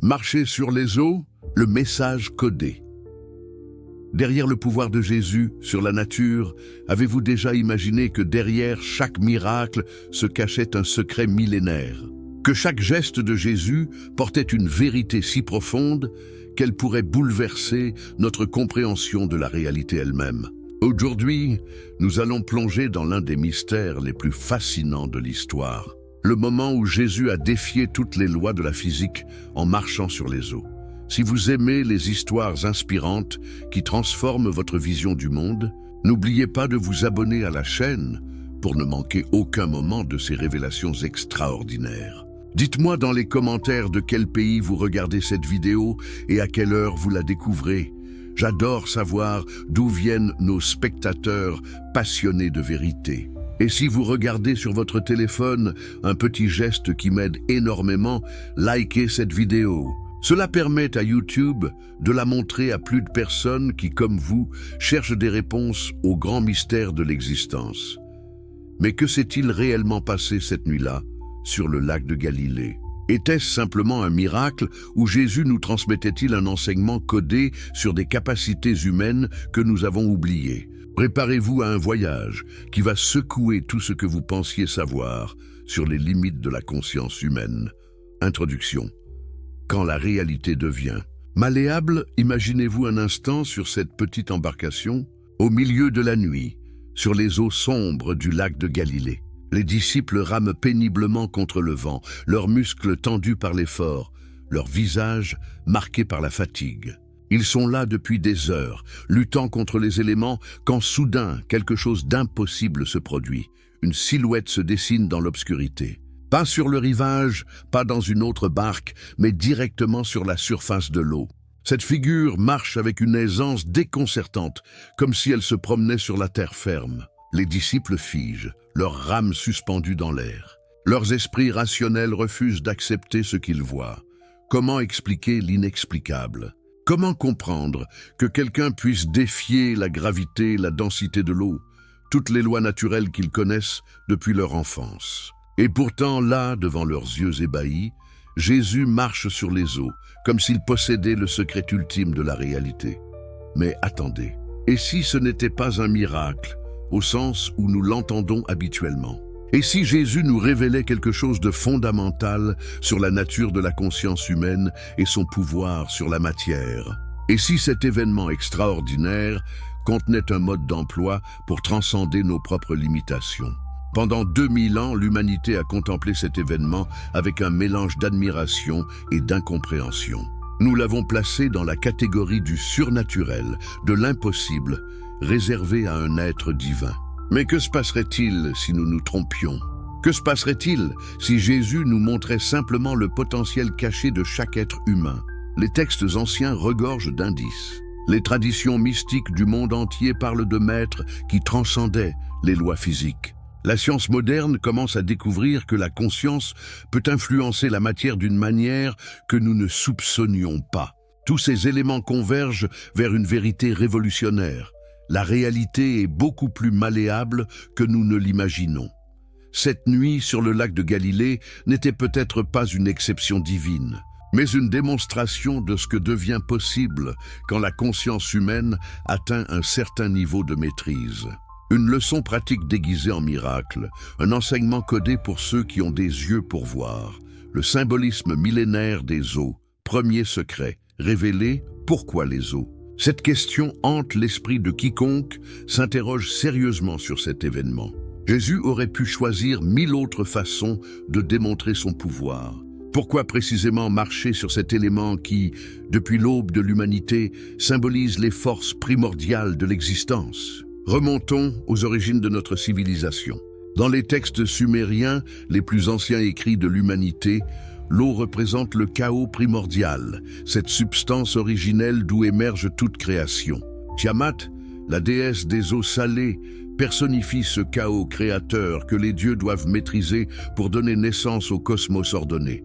Marcher sur les eaux, le message codé. Derrière le pouvoir de Jésus sur la nature, avez-vous déjà imaginé que derrière chaque miracle se cachait un secret millénaire? Que chaque geste de Jésus portait une vérité si profonde qu'elle pourrait bouleverser notre compréhension de la réalité elle-même. Aujourd'hui, nous allons plonger dans l'un des mystères les plus fascinants de l'histoire. Le moment où Jésus a défié toutes les lois de la physique en marchant sur les eaux. Si vous aimez les histoires inspirantes qui transforment votre vision du monde, n'oubliez pas de vous abonner à la chaîne pour ne manquer aucun moment de ces révélations extraordinaires. Dites-moi dans les commentaires de quel pays vous regardez cette vidéo et à quelle heure vous la découvrez. J'adore savoir d'où viennent nos spectateurs passionnés de vérité. Et si vous regardez sur votre téléphone, un petit geste qui m'aide énormément, likez cette vidéo. Cela permet à YouTube de la montrer à plus de personnes qui, comme vous, cherchent des réponses aux grands mystères de l'existence. Mais que s'est-il réellement passé cette nuit-là, sur le lac de Galilée? Était-ce simplement un miracle ou Jésus nous transmettait-il un enseignement codé sur des capacités humaines que nous avons oubliées? Préparez-vous à un voyage qui va secouer tout ce que vous pensiez savoir sur les limites de la conscience humaine. Introduction. Quand la réalité devient malléable, imaginez-vous un instant sur cette petite embarcation, au milieu de la nuit, sur les eaux sombres du lac de Galilée. Les disciples rament péniblement contre le vent, leurs muscles tendus par l'effort, leurs visages marqués par la fatigue. Ils sont là depuis des heures, luttant contre les éléments, quand soudain quelque chose d'impossible se produit. Une silhouette se dessine dans l'obscurité. Pas sur le rivage, pas dans une autre barque, mais directement sur la surface de l'eau. Cette figure marche avec une aisance déconcertante, comme si elle se promenait sur la terre ferme. Les disciples figent, leurs rames suspendues dans l'air. Leurs esprits rationnels refusent d'accepter ce qu'ils voient. Comment expliquer l'inexplicable? Comment comprendre que quelqu'un puisse défier la gravité, la densité de l'eau, toutes les lois naturelles qu'ils connaissent depuis leur enfance? Et pourtant, là, devant leurs yeux ébahis, Jésus marche sur les eaux, comme s'il possédait le secret ultime de la réalité. Mais attendez, et si ce n'était pas un miracle, au sens où nous l'entendons habituellement? Et si Jésus nous révélait quelque chose de fondamental sur la nature de la conscience humaine et son pouvoir sur la matière? Et si cet événement extraordinaire contenait un mode d'emploi pour transcender nos propres limitations? Pendant 2000 ans, l'humanité a contemplé cet événement avec un mélange d'admiration et d'incompréhension. Nous l'avons placé dans la catégorie du surnaturel, de l'impossible, réservé à un être divin. Mais que se passerait-il si nous nous trompions? Que se passerait-il si Jésus nous montrait simplement le potentiel caché de chaque être humain? Les textes anciens regorgent d'indices. Les traditions mystiques du monde entier parlent de maîtres qui transcendaient les lois physiques. La science moderne commence à découvrir que la conscience peut influencer la matière d'une manière que nous ne soupçonnions pas. Tous ces éléments convergent vers une vérité révolutionnaire. La réalité est beaucoup plus malléable que nous ne l'imaginons. Cette nuit sur le lac de Galilée n'était peut-être pas une exception divine, mais une démonstration de ce que devient possible quand la conscience humaine atteint un certain niveau de maîtrise. Une leçon pratique déguisée en miracle, un enseignement codé pour ceux qui ont des yeux pour voir. Le symbolisme millénaire des eaux, premier secret, révélé, pourquoi les eaux? Cette question hante l'esprit de quiconque s'interroge sérieusement sur cet événement. Jésus aurait pu choisir 1000 autres façons de démontrer son pouvoir. Pourquoi précisément marcher sur cet élément qui, depuis l'aube de l'humanité, symbolise les forces primordiales de l'existence? Remontons aux origines de notre civilisation. Dans les textes sumériens, les plus anciens écrits de l'humanité, l'eau représente le chaos primordial, cette substance originelle d'où émerge toute création. Tiamat, la déesse des eaux salées, personnifie ce chaos créateur que les dieux doivent maîtriser pour donner naissance au cosmos ordonné.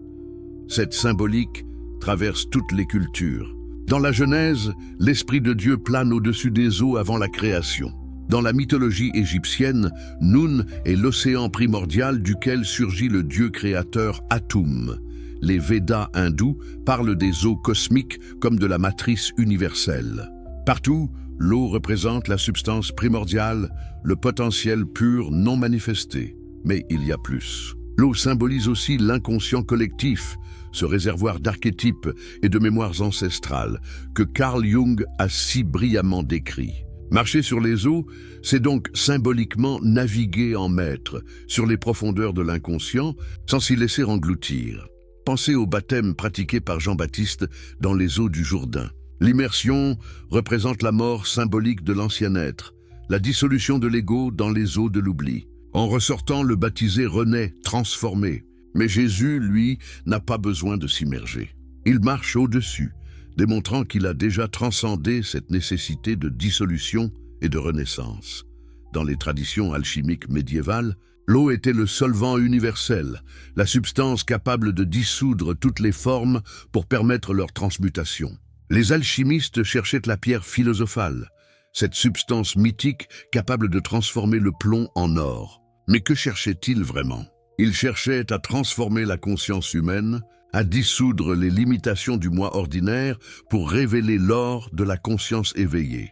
Cette symbolique traverse toutes les cultures. Dans la Genèse, l'Esprit de Dieu plane au-dessus des eaux avant la création. Dans la mythologie égyptienne, Nun est l'océan primordial duquel surgit le dieu créateur Atum. Les Védas hindous parlent des eaux cosmiques comme de la matrice universelle. Partout, l'eau représente la substance primordiale, le potentiel pur non manifesté. Mais il y a plus. L'eau symbolise aussi l'inconscient collectif, ce réservoir d'archétypes et de mémoires ancestrales que Carl Jung a si brillamment décrit. Marcher sur les eaux, c'est donc symboliquement naviguer en maître sur les profondeurs de l'inconscient sans s'y laisser engloutir. Pensez au baptême pratiqué par Jean-Baptiste dans les eaux du Jourdain. L'immersion représente la mort symbolique de l'ancien être, la dissolution de l'ego dans les eaux de l'oubli. En ressortant, le baptisé renaît, transformé. Mais Jésus, lui, n'a pas besoin de s'immerger. Il marche au-dessus, démontrant qu'il a déjà transcendé cette nécessité de dissolution et de renaissance. Dans les traditions alchimiques médiévales, l'eau était le solvant universel, la substance capable de dissoudre toutes les formes pour permettre leur transmutation. Les alchimistes cherchaient la pierre philosophale, cette substance mythique capable de transformer le plomb en or. Mais que cherchaient-ils vraiment? Ils cherchaient à transformer la conscience humaine, à dissoudre les limitations du moi ordinaire pour révéler l'or de la conscience éveillée.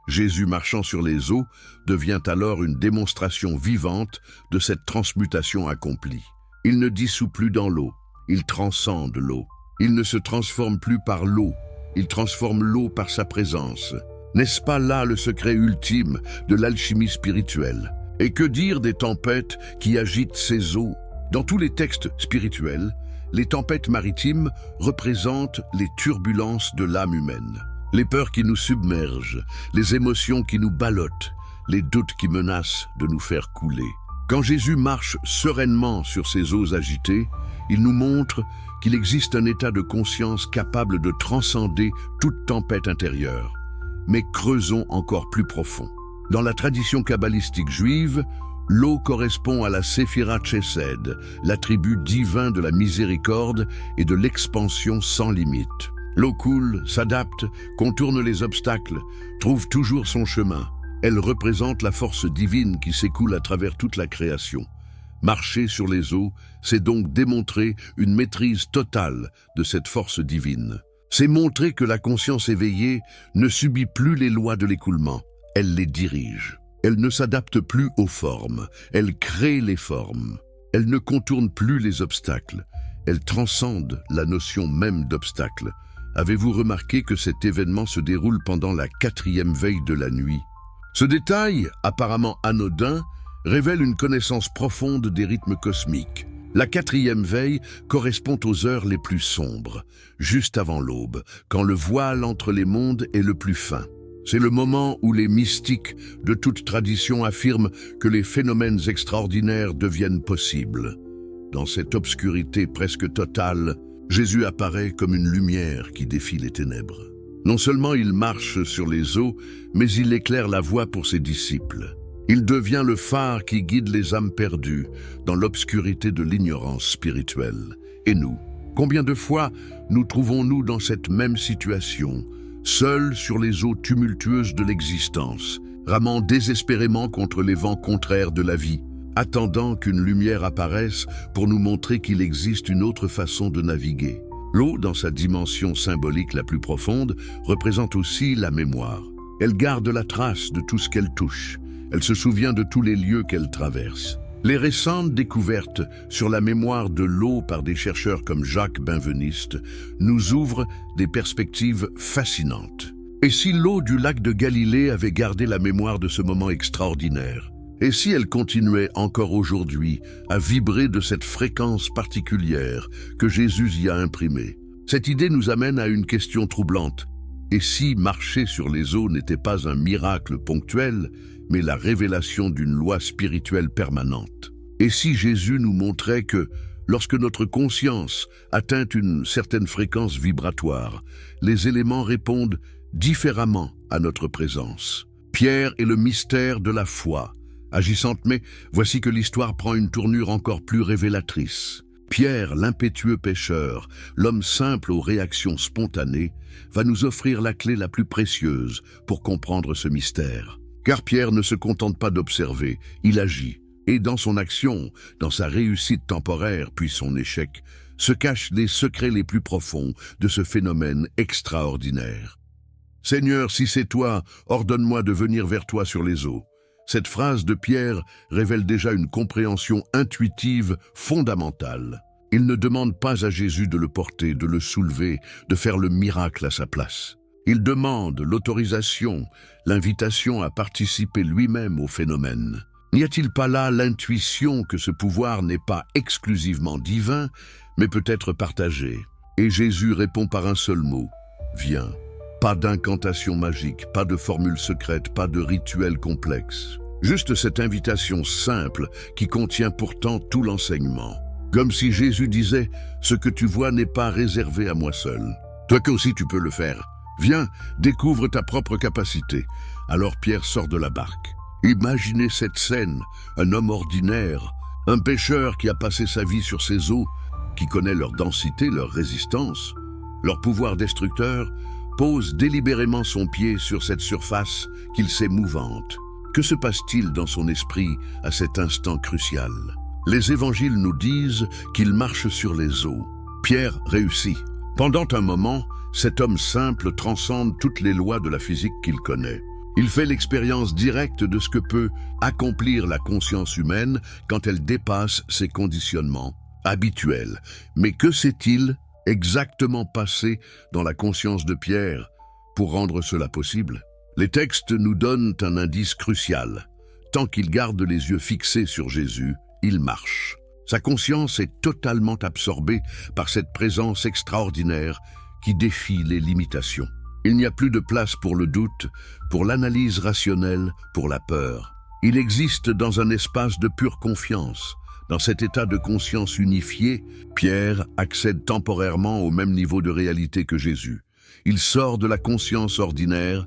Jésus marchant sur les eaux devient alors une démonstration vivante de cette transmutation accomplie. Il ne dissout plus dans l'eau, il transcende l'eau. Il ne se transforme plus par l'eau, il transforme l'eau par sa présence. N'est-ce pas là le secret ultime de l'alchimie spirituelle? Et que dire des tempêtes qui agitent ces eaux? Dans tous les textes spirituels, les tempêtes maritimes représentent les turbulences de l'âme humaine. Les peurs qui nous submergent, les émotions qui nous ballottent, les doutes qui menacent de nous faire couler. Quand Jésus marche sereinement sur ces eaux agitées, il nous montre qu'il existe un état de conscience capable de transcender toute tempête intérieure. Mais creusons encore plus profond. Dans la tradition kabbalistique juive, l'eau correspond à la Séphira Chesed, l'attribut divin de la miséricorde et de l'expansion sans limite. L'eau coule, s'adapte, contourne les obstacles, trouve toujours son chemin. Elle représente la force divine qui s'écoule à travers toute la création. Marcher sur les eaux, c'est donc démontrer une maîtrise totale de cette force divine. C'est montrer que la conscience éveillée ne subit plus les lois de l'écoulement. Elle les dirige. Elle ne s'adapte plus aux formes. Elle crée les formes. Elle ne contourne plus les obstacles. Elle transcende la notion même d'obstacle. Avez-vous remarqué que cet événement se déroule pendant la 4e veille de la nuit? Ce détail, apparemment anodin, révèle une connaissance profonde des rythmes cosmiques. La 4e veille correspond aux heures les plus sombres, juste avant l'aube, quand le voile entre les mondes est le plus fin. C'est le moment où les mystiques de toute tradition affirment que les phénomènes extraordinaires deviennent possibles. Dans cette obscurité presque totale, Jésus apparaît comme une lumière qui défie les ténèbres. Non seulement il marche sur les eaux, mais il éclaire la voie pour ses disciples. Il devient le phare qui guide les âmes perdues dans l'obscurité de l'ignorance spirituelle. Et nous, combien de fois nous trouvons-nous dans cette même situation, seuls sur les eaux tumultueuses de l'existence, ramant désespérément contre les vents contraires de la vie, attendant qu'une lumière apparaisse pour nous montrer qu'il existe une autre façon de naviguer. L'eau, dans sa dimension symbolique la plus profonde, représente aussi la mémoire. Elle garde la trace de tout ce qu'elle touche. Elle se souvient de tous les lieux qu'elle traverse. Les récentes découvertes sur la mémoire de l'eau par des chercheurs comme Jacques Benveniste nous ouvrent des perspectives fascinantes. Et si l'eau du lac de Galilée avait gardé la mémoire de ce moment extraordinaire? Et si elle continuait encore aujourd'hui à vibrer de cette fréquence particulière que Jésus y a imprimée? Cette idée nous amène à une question troublante. Et si marcher sur les eaux n'était pas un miracle ponctuel, mais la révélation d'une loi spirituelle permanente? Et si Jésus nous montrait que, lorsque notre conscience atteint une certaine fréquence vibratoire, les éléments répondent différemment à notre présence? Pierre est le mystère de la foi, agissante, mais voici que l'histoire prend une tournure encore plus révélatrice. Pierre, l'impétueux pêcheur, l'homme simple aux réactions spontanées, va nous offrir la clé la plus précieuse pour comprendre ce mystère. Car Pierre ne se contente pas d'observer, il agit. Et dans son action, dans sa réussite temporaire puis son échec, se cachent les secrets les plus profonds de ce phénomène extraordinaire. « Seigneur, si c'est toi, ordonne-moi de venir vers toi sur les eaux. » Cette phrase de Pierre révèle déjà une compréhension intuitive fondamentale. Il ne demande pas à Jésus de le porter, de le soulever, de faire le miracle à sa place. Il demande l'autorisation, l'invitation à participer lui-même au phénomène. N'y a-t-il pas là l'intuition que ce pouvoir n'est pas exclusivement divin, mais peut être partagé? Et Jésus répond par un seul mot, « Viens ». Pas d'incantation magique, pas de formule secrète, pas de rituel complexe. Juste cette invitation simple qui contient pourtant tout l'enseignement. Comme si Jésus disait « Ce que tu vois n'est pas réservé à moi seul. Toi aussi tu peux le faire. Viens, découvre ta propre capacité. » Alors Pierre sort de la barque. Imaginez cette scène, un homme ordinaire, un pêcheur qui a passé sa vie sur ces eaux, qui connaît leur densité, leur résistance, leur pouvoir destructeur, pose délibérément son pied sur cette surface qu'il sait mouvante. Que se passe-t-il dans son esprit à cet instant crucial? Les évangiles nous disent qu'il marche sur les eaux. Pierre réussit. Pendant un moment, cet homme simple transcende toutes les lois de la physique qu'il connaît. Il fait l'expérience directe de ce que peut accomplir la conscience humaine quand elle dépasse ses conditionnements habituels. Mais que s'est-il exactement passé dans la conscience de Pierre pour rendre cela possible? Les textes nous donnent un indice crucial. Tant qu'il garde les yeux fixés sur Jésus, il marche. Sa conscience est totalement absorbée par cette présence extraordinaire qui défie les limitations. Il n'y a plus de place pour le doute, pour l'analyse rationnelle, pour la peur. Il existe dans un espace de pure confiance. Dans cet état de conscience unifié, Pierre accède temporairement au même niveau de réalité que Jésus. Il sort de la conscience ordinaire,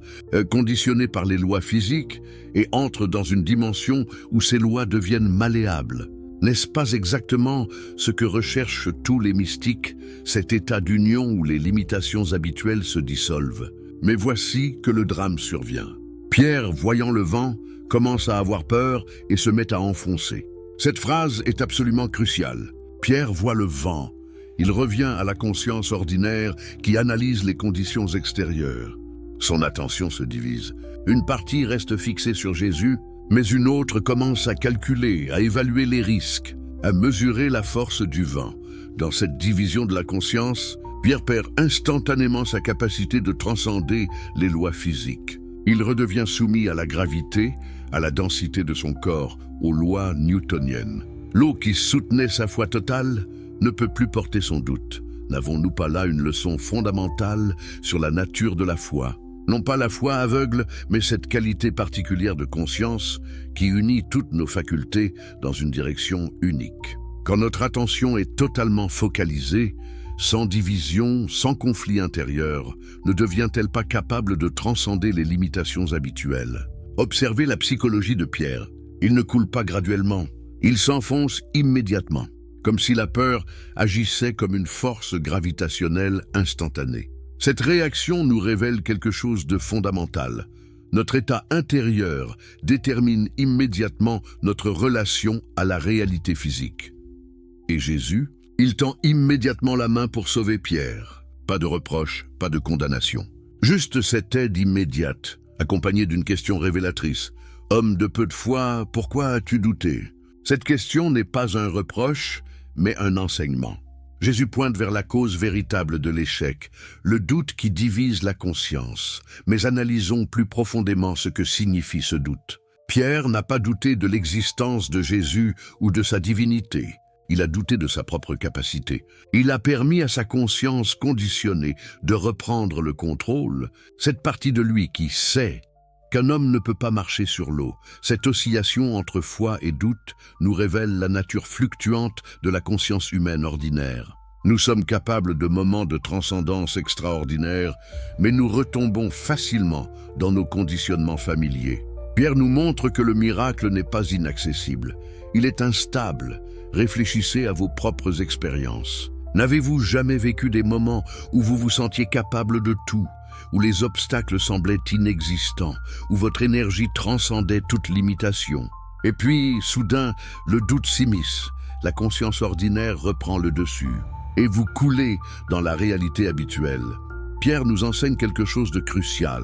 conditionnée par les lois physiques, et entre dans une dimension où ces lois deviennent malléables. N'est-ce pas exactement ce que recherchent tous les mystiques, cet état d'union où les limitations habituelles se dissolvent? Mais voici que le drame survient. Pierre, voyant le vent, commence à avoir peur et se met à enfoncer. Cette phrase est absolument cruciale. Pierre voit le vent. Il revient à la conscience ordinaire qui analyse les conditions extérieures. Son attention se divise. Une partie reste fixée sur Jésus, mais une autre commence à calculer, à évaluer les risques, à mesurer la force du vent. Dans cette division de la conscience, Pierre perd instantanément sa capacité de transcender les lois physiques. Il redevient soumis à la gravité, à la densité de son corps, aux lois newtoniennes. L'eau qui soutenait sa foi totale ne peut plus porter son doute. N'avons-nous pas là une leçon fondamentale sur la nature de la foi? Non pas la foi aveugle, mais cette qualité particulière de conscience qui unit toutes nos facultés dans une direction unique. Quand notre attention est totalement focalisée, sans division, sans conflit intérieur, ne devient-elle pas capable de transcender les limitations habituelles? Observez la psychologie de Pierre. Il ne coule pas graduellement, il s'enfonce immédiatement, comme si la peur agissait comme une force gravitationnelle instantanée. Cette réaction nous révèle quelque chose de fondamental. Notre état intérieur détermine immédiatement notre relation à la réalité physique. Et Jésus, il tend immédiatement la main pour sauver Pierre. Pas de reproche, pas de condamnation. Juste cette aide immédiate, accompagnée d'une question révélatrice. « Homme de peu de foi, pourquoi as-tu douté ?» Cette question n'est pas un reproche, mais un enseignement. Jésus pointe vers la cause véritable de l'échec, le doute qui divise la conscience. Mais analysons plus profondément ce que signifie ce doute. Pierre n'a pas douté de l'existence de Jésus ou de sa divinité. Il a douté de sa propre capacité. Il a permis à sa conscience conditionnée de reprendre le contrôle, cette partie de lui qui sait qu'un homme ne peut pas marcher sur l'eau. Cette oscillation entre foi et doute nous révèle la nature fluctuante de la conscience humaine ordinaire. Nous sommes capables de moments de transcendance extraordinaires, mais nous retombons facilement dans nos conditionnements familiers. Pierre nous montre que le miracle n'est pas inaccessible. Il est instable. Réfléchissez à vos propres expériences. N'avez-vous jamais vécu des moments où vous vous sentiez capable de tout, où les obstacles semblaient inexistants, où votre énergie transcendait toute limitation? Et puis, soudain, le doute s'immisce, la conscience ordinaire reprend le dessus. et vous coulez dans la réalité habituelle. Pierre nous enseigne quelque chose de crucial.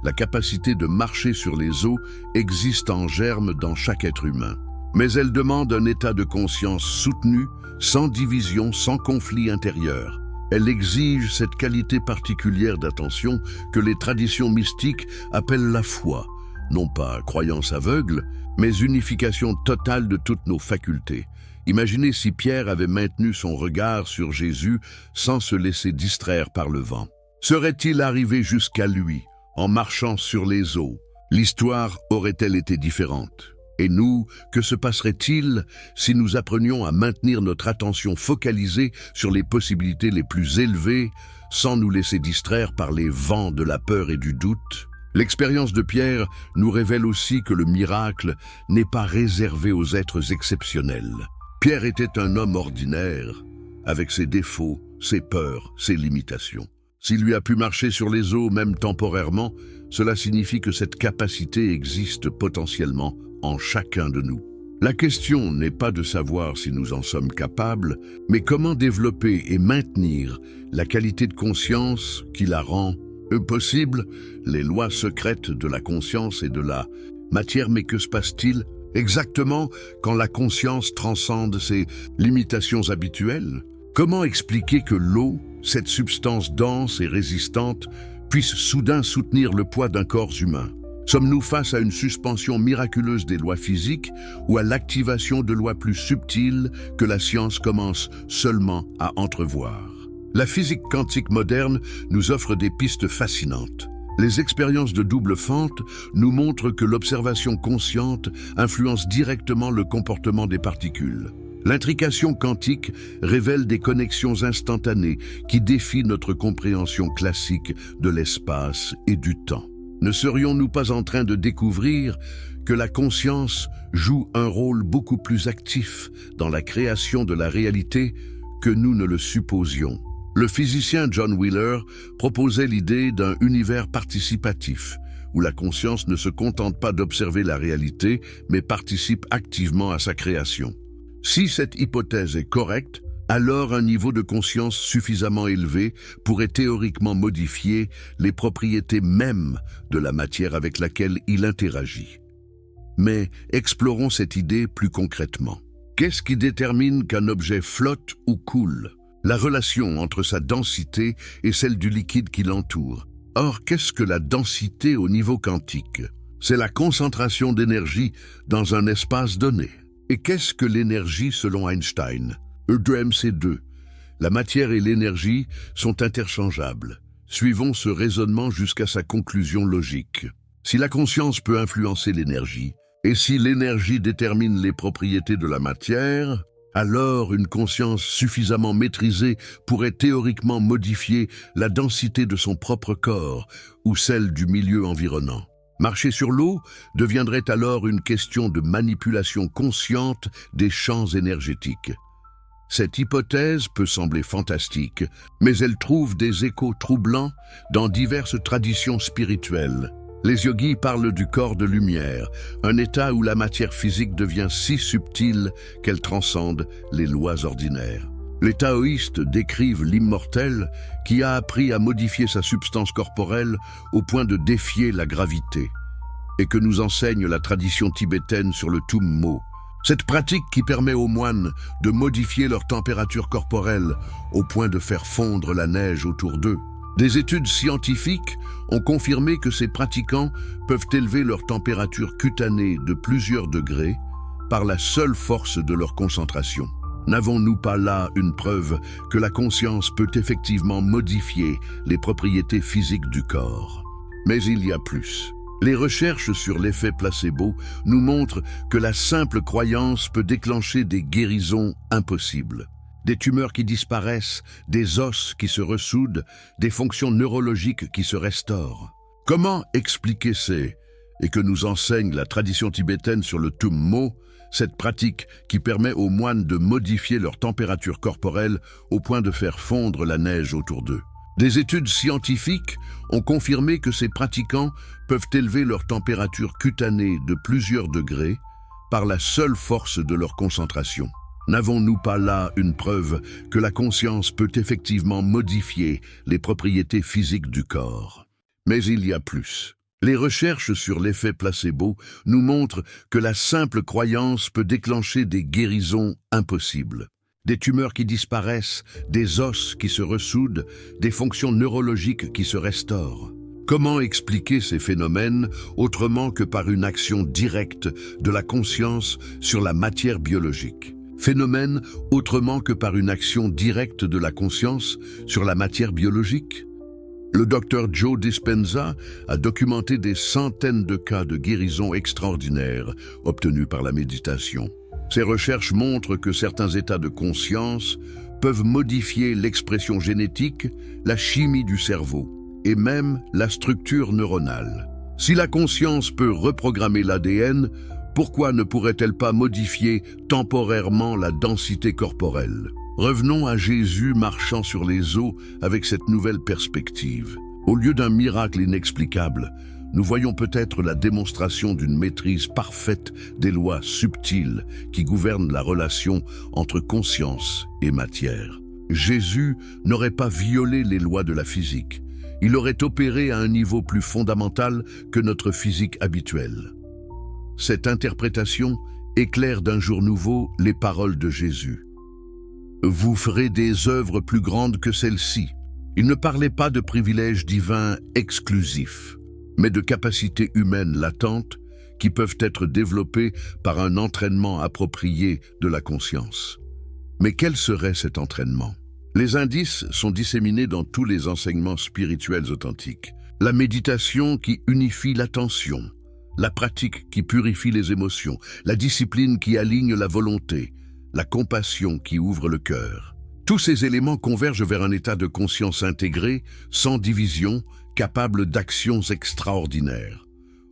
La capacité de marcher sur les eaux existe en germe dans chaque être humain. Mais elle demande un état de conscience soutenu, sans division, sans conflit intérieur. Elle exige cette qualité particulière d'attention que les traditions mystiques appellent la foi. Non pas croyance aveugle, mais unification totale de toutes nos facultés. Imaginez si Pierre avait maintenu son regard sur Jésus sans se laisser distraire par le vent. Serait-il arrivé jusqu'à lui, en marchant sur les eaux? L'histoire aurait-elle été différente? Et nous, que se passerait-il si nous apprenions à maintenir notre attention focalisée sur les possibilités les plus élevées, sans nous laisser distraire par les vents de la peur et du doute? L'expérience de Pierre nous révèle aussi que le miracle n'est pas réservé aux êtres exceptionnels. Pierre était un homme ordinaire, avec ses défauts, ses peurs, ses limitations. S'il lui a pu marcher sur les eaux, même temporairement, cela signifie que cette capacité existe potentiellement en chacun de nous. La question n'est pas de savoir si nous en sommes capables, mais comment développer et maintenir la qualité de conscience qui la rend possible. Les lois secrètes de la conscience et de la matière, mais que se passe-t-il exactement quand la conscience transcende ses limitations habituelles? Comment expliquer que l'eau, cette substance dense et résistante, puisse soudain soutenir le poids d'un corps humain? Sommes-nous face à une suspension miraculeuse des lois physiques ou à l'activation de lois plus subtiles que la science commence seulement à entrevoir? La physique quantique moderne nous offre des pistes fascinantes. Les expériences de double fente nous montrent que l'observation consciente influence directement le comportement des particules. L'intrication quantique révèle des connexions instantanées qui défient notre compréhension classique de l'espace et du temps. Ne serions-nous pas en train de découvrir que la conscience joue un rôle beaucoup plus actif dans la création de la réalité que nous ne le supposions? Le physicien John Wheeler proposait l'idée d'un univers participatif, où la conscience ne se contente pas d'observer la réalité, mais participe activement à sa création. Si cette hypothèse est correcte, alors un niveau de conscience suffisamment élevé pourrait théoriquement modifier les propriétés mêmes de la matière avec laquelle il interagit. Mais explorons cette idée plus concrètement. Qu'est-ce qui détermine qu'un objet flotte ou coule? La relation entre sa densité et celle du liquide qui l'entoure. Or, qu'est-ce que la densité au niveau quantique? C'est la concentration d'énergie dans un espace donné. Et qu'est-ce que l'énergie selon Einstein? E2mc2. La matière et l'énergie sont interchangeables. Suivons ce raisonnement jusqu'à sa conclusion logique. Si la conscience peut influencer l'énergie, et si l'énergie détermine les propriétés de la matière, alors une conscience suffisamment maîtrisée pourrait théoriquement modifier la densité de son propre corps ou celle du milieu environnant. Marcher sur l'eau deviendrait alors une question de manipulation consciente des champs énergétiques. Cette hypothèse peut sembler fantastique, mais elle trouve des échos troublants dans diverses traditions spirituelles. Les yogis parlent du corps de lumière, un état où la matière physique devient si subtile qu'elle transcende les lois ordinaires. Les taoïstes décrivent l'immortel qui a appris à modifier sa substance corporelle au point de défier la gravité, et que nous enseigne la tradition tibétaine sur le Tummo. Cette pratique qui permet aux moines de modifier leur température corporelle au point de faire fondre la neige autour d'eux. Des études scientifiques ont confirmé que ces pratiquants peuvent élever leur température cutanée de plusieurs degrés par la seule force de leur concentration. N'avons-nous pas là une preuve que la conscience peut effectivement modifier les propriétés physiques du corps? Mais il y a plus. Les recherches sur l'effet placebo nous montrent que la simple croyance peut déclencher des guérisons impossibles. Des tumeurs qui disparaissent, des os qui se ressoudent, des fonctions neurologiques qui se restaurent. Comment expliquer et que nous enseigne la tradition tibétaine sur le Tummo, cette pratique qui permet aux moines de modifier leur température corporelle au point de faire fondre la neige autour d'eux? Des études scientifiques ont confirmé que ces pratiquants peuvent élever leur température cutanée de plusieurs degrés par la seule force de leur concentration. N'avons-nous pas là une preuve que la conscience peut effectivement modifier les propriétés physiques du corps? Mais il y a plus. Les recherches sur l'effet placebo nous montrent que la simple croyance peut déclencher des guérisons impossibles. Des tumeurs qui disparaissent, des os qui se ressoudent, des fonctions neurologiques qui se restaurent. Comment expliquer ces phénomènes autrement que par une action directe de la conscience sur la matière biologique? Phénomène autrement que par une action directe de la conscience sur la matière biologique? Le docteur Joe Dispenza a documenté des centaines de cas de guérison extraordinaires obtenus par la méditation. Ces recherches montrent que certains états de conscience peuvent modifier l'expression génétique, la chimie du cerveau et même la structure neuronale. Si la conscience peut reprogrammer l'ADN, pourquoi ne pourrait-elle pas modifier temporairement la densité corporelle? Revenons à Jésus marchant sur les eaux avec cette nouvelle perspective. Au lieu d'un miracle inexplicable, nous voyons peut-être la démonstration d'une maîtrise parfaite des lois subtiles qui gouvernent la relation entre conscience et matière. Jésus n'aurait pas violé les lois de la physique. Il aurait opéré à un niveau plus fondamental que notre physique habituelle. Cette interprétation éclaire d'un jour nouveau les paroles de Jésus. Vous ferez des œuvres plus grandes que celles-ci. Il ne parlait pas de privilèges divins exclusifs, mais de capacités humaines latentes qui peuvent être développées par un entraînement approprié de la conscience. Mais quel serait cet entraînement? Les indices sont disséminés dans tous les enseignements spirituels authentiques. La méditation qui unifie l'attention, la pratique qui purifie les émotions, la discipline qui aligne la volonté, la compassion qui ouvre le cœur. Tous ces éléments convergent vers un état de conscience intégré, sans division, capable d'actions extraordinaires.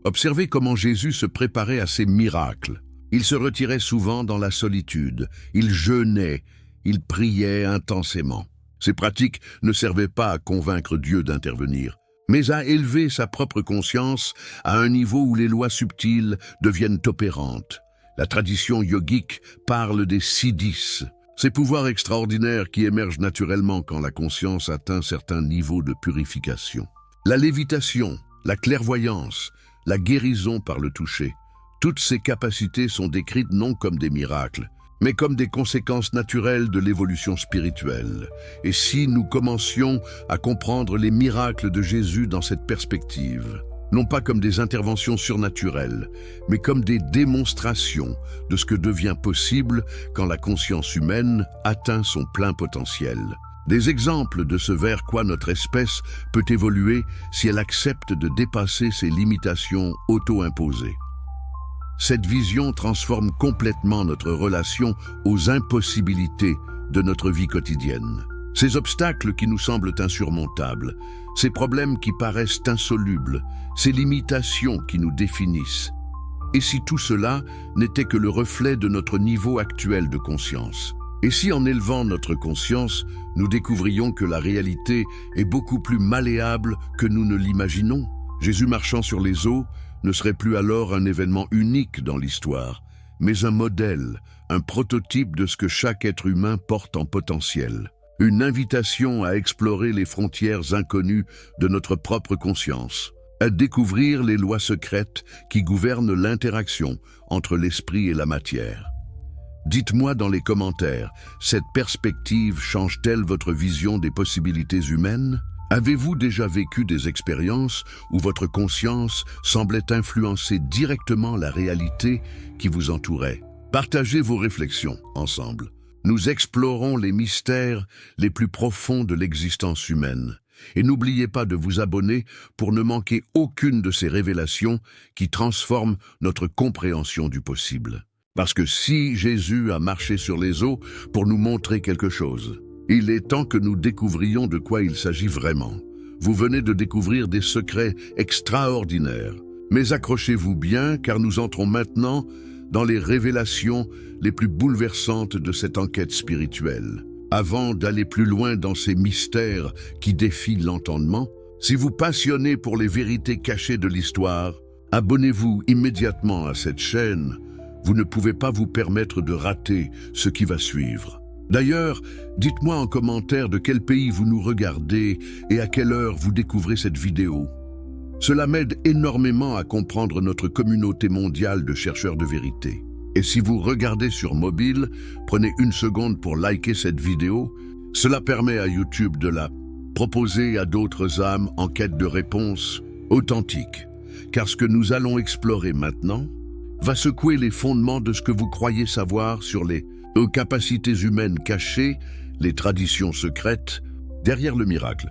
Observez comment Jésus se préparait à ces miracles. Il se retirait souvent dans la solitude, il jeûnait, il priait intensément. Ces pratiques ne servaient pas à convaincre Dieu d'intervenir, mais à élever sa propre conscience à un niveau où les lois subtiles deviennent opérantes. La tradition yogique parle des siddhis, ces pouvoirs extraordinaires qui émergent naturellement quand la conscience atteint certains niveaux de purification. La lévitation, la clairvoyance, la guérison par le toucher, toutes ces capacités sont décrites non comme des miracles, mais comme des conséquences naturelles de l'évolution spirituelle. Et si nous commencions à comprendre les miracles de Jésus dans cette perspective, non pas comme des interventions surnaturelles, mais comme des démonstrations de ce que devient possible quand la conscience humaine atteint son plein potentiel. Des exemples de ce vers quoi notre espèce peut évoluer si elle accepte de dépasser ses limitations auto-imposées. Cette vision transforme complètement notre relation aux impossibilités de notre vie quotidienne. Ces obstacles qui nous semblent insurmontables, ces problèmes qui paraissent insolubles, ces limitations qui nous définissent. Et si tout cela n'était que le reflet de notre niveau actuel de conscience? Et si en élevant notre conscience, nous découvrions que la réalité est beaucoup plus malléable que nous ne l'imaginons? Jésus marchant sur les eaux ne serait plus alors un événement unique dans l'histoire, mais un modèle, un prototype de ce que chaque être humain porte en potentiel. Une invitation à explorer les frontières inconnues de notre propre conscience, à découvrir les lois secrètes qui gouvernent l'interaction entre l'esprit et la matière. Dites-moi dans les commentaires, cette perspective change-t-elle votre vision des possibilités humaines? Avez-vous déjà vécu des expériences où votre conscience semblait influencer directement la réalité qui vous entourait? Partagez vos réflexions ensemble. Nous explorons les mystères les plus profonds de l'existence humaine. Et n'oubliez pas de vous abonner pour ne manquer aucune de ces révélations qui transforment notre compréhension du possible. Parce que si Jésus a marché sur les eaux pour nous montrer quelque chose, il est temps que nous découvrions de quoi il s'agit vraiment. Vous venez de découvrir des secrets extraordinaires. Mais accrochez-vous bien car nous entrons maintenant dans les révélations les plus bouleversantes de cette enquête spirituelle. Avant d'aller plus loin dans ces mystères qui défient l'entendement, si vous passionnez pour les vérités cachées de l'histoire, abonnez-vous immédiatement à cette chaîne Vous ne pouvez pas vous permettre de rater ce qui va suivre. D'ailleurs, dites-moi en commentaire de quel pays vous nous regardez et à quelle heure vous découvrez cette vidéo. Cela m'aide énormément à comprendre notre communauté mondiale de chercheurs de vérité. Et si vous regardez sur mobile, prenez une seconde pour liker cette vidéo. Cela permet à YouTube de la proposer à d'autres âmes en quête de réponses authentiques. Car ce que nous allons explorer maintenant va secouer les fondements de ce que vous croyez savoir sur les capacités humaines cachées, les traditions secrètes, derrière le miracle.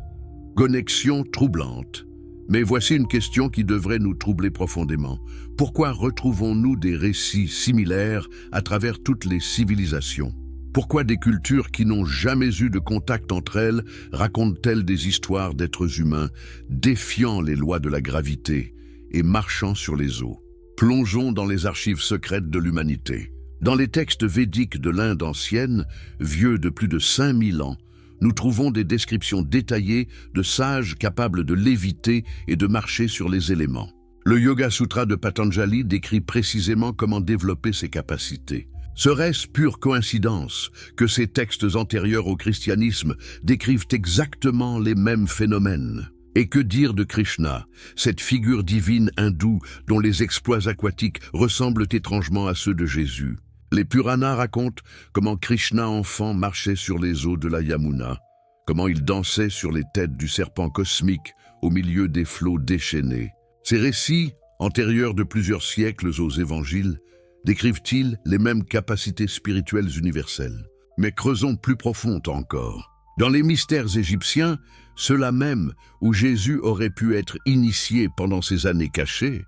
Connexion troublante. Mais voici une question qui devrait nous troubler profondément. Pourquoi retrouvons-nous des récits similaires à travers toutes les civilisations? Pourquoi des cultures qui n'ont jamais eu de contact entre elles racontent-elles des histoires d'êtres humains défiant les lois de la gravité et marchant sur les eaux? Plongeons dans les archives secrètes de l'humanité. Dans les textes védiques de l'Inde ancienne, vieux de plus de 5000 ans, nous trouvons des descriptions détaillées de sages capables de léviter et de marcher sur les éléments. Le Yoga Sutra de Patanjali décrit précisément comment développer ces capacités. Serait-ce pure coïncidence que ces textes antérieurs au christianisme décrivent exactement les mêmes phénomènes? Et que dire de Krishna, cette figure divine hindoue dont les exploits aquatiques ressemblent étrangement à ceux de Jésus? Les Puranas racontent comment Krishna enfant marchait sur les eaux de la Yamuna, comment il dansait sur les têtes du serpent cosmique au milieu des flots déchaînés. Ces récits, antérieurs de plusieurs siècles aux évangiles, décrivent-ils les mêmes capacités spirituelles universelles? Mais creusons plus profond encore. Dans les mystères égyptiens, ceux-là même où Jésus aurait pu être initié pendant ces années cachées,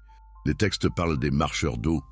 les textes parlent des marcheurs d'eau.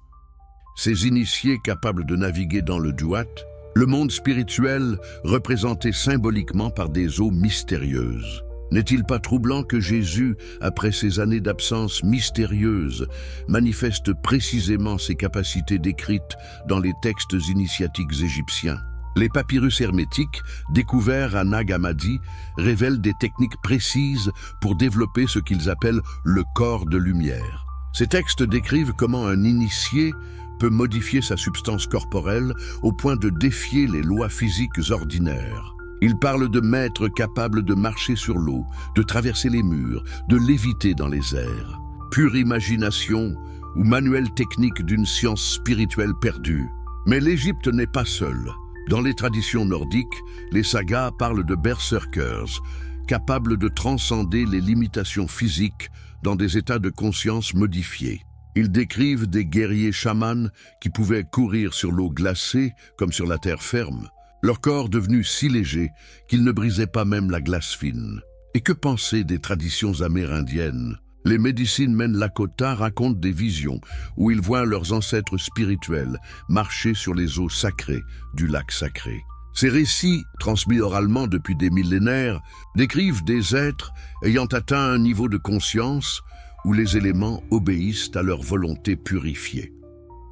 Ces initiés capables de naviguer dans le Duat, le monde spirituel représenté symboliquement par des eaux mystérieuses. N'est-il pas troublant que Jésus, après ces années d'absence mystérieuse, manifeste précisément ses capacités décrites dans les textes initiatiques égyptiens? Les papyrus hermétiques, découverts à Nag Hammadi, révèlent des techniques précises pour développer ce qu'ils appellent le corps de lumière. Ces textes décrivent comment un initié peut modifier sa substance corporelle au point de défier les lois physiques ordinaires. Ils parlent de maîtres capables de marcher sur l'eau, de traverser les murs, de léviter dans les airs. Pure imagination ou manuel technique d'une science spirituelle perdue. Mais l'Égypte n'est pas seule. Dans les traditions nordiques, les sagas parlent de berserkers, capables de transcender les limitations physiques dans des états de conscience modifiés. Ils décrivent des guerriers chamans qui pouvaient courir sur l'eau glacée comme sur la terre ferme, leur corps devenu si léger qu'ils ne brisaient pas même la glace fine. Et que penser des traditions amérindiennes? Les médecines Lakota racontent des visions où ils voient leurs ancêtres spirituels marcher sur les eaux sacrées du lac sacré. Ces récits, transmis oralement depuis des millénaires, décrivent des êtres ayant atteint un niveau de conscience où les éléments obéissent à leur volonté purifiée.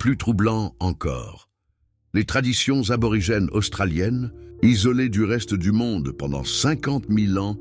Plus troublant encore, les traditions aborigènes australiennes, isolées du reste du monde pendant 50 000 ans,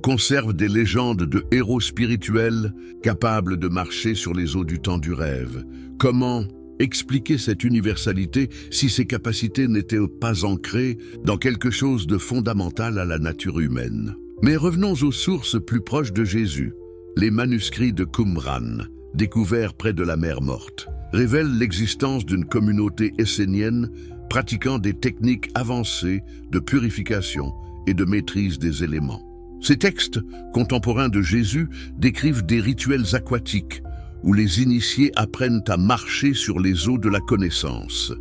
conservent des légendes de héros spirituels capables de marcher sur les eaux du temps du rêve. Comment expliquer cette universalité si ces capacités n'étaient pas ancrées dans quelque chose de fondamental à la nature humaine? Mais revenons aux sources plus proches de Jésus. Les manuscrits de Qumran, découverts près de la mer Morte, révèlent l'existence d'une communauté essénienne pratiquant des techniques avancées de purification et de maîtrise des éléments. Ces textes, contemporains de Jésus, décrivent des rituels aquatiques où les initiés apprennent à marcher sur les eaux de la connaissance.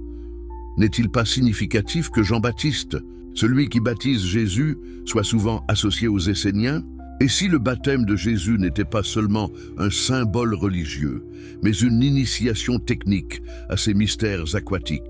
N'est-il pas significatif que Jean-Baptiste, celui qui baptise Jésus, soit souvent associé aux Esséniens? Et si le baptême de Jésus n'était pas seulement un symbole religieux, mais une initiation technique à ces mystères aquatiques?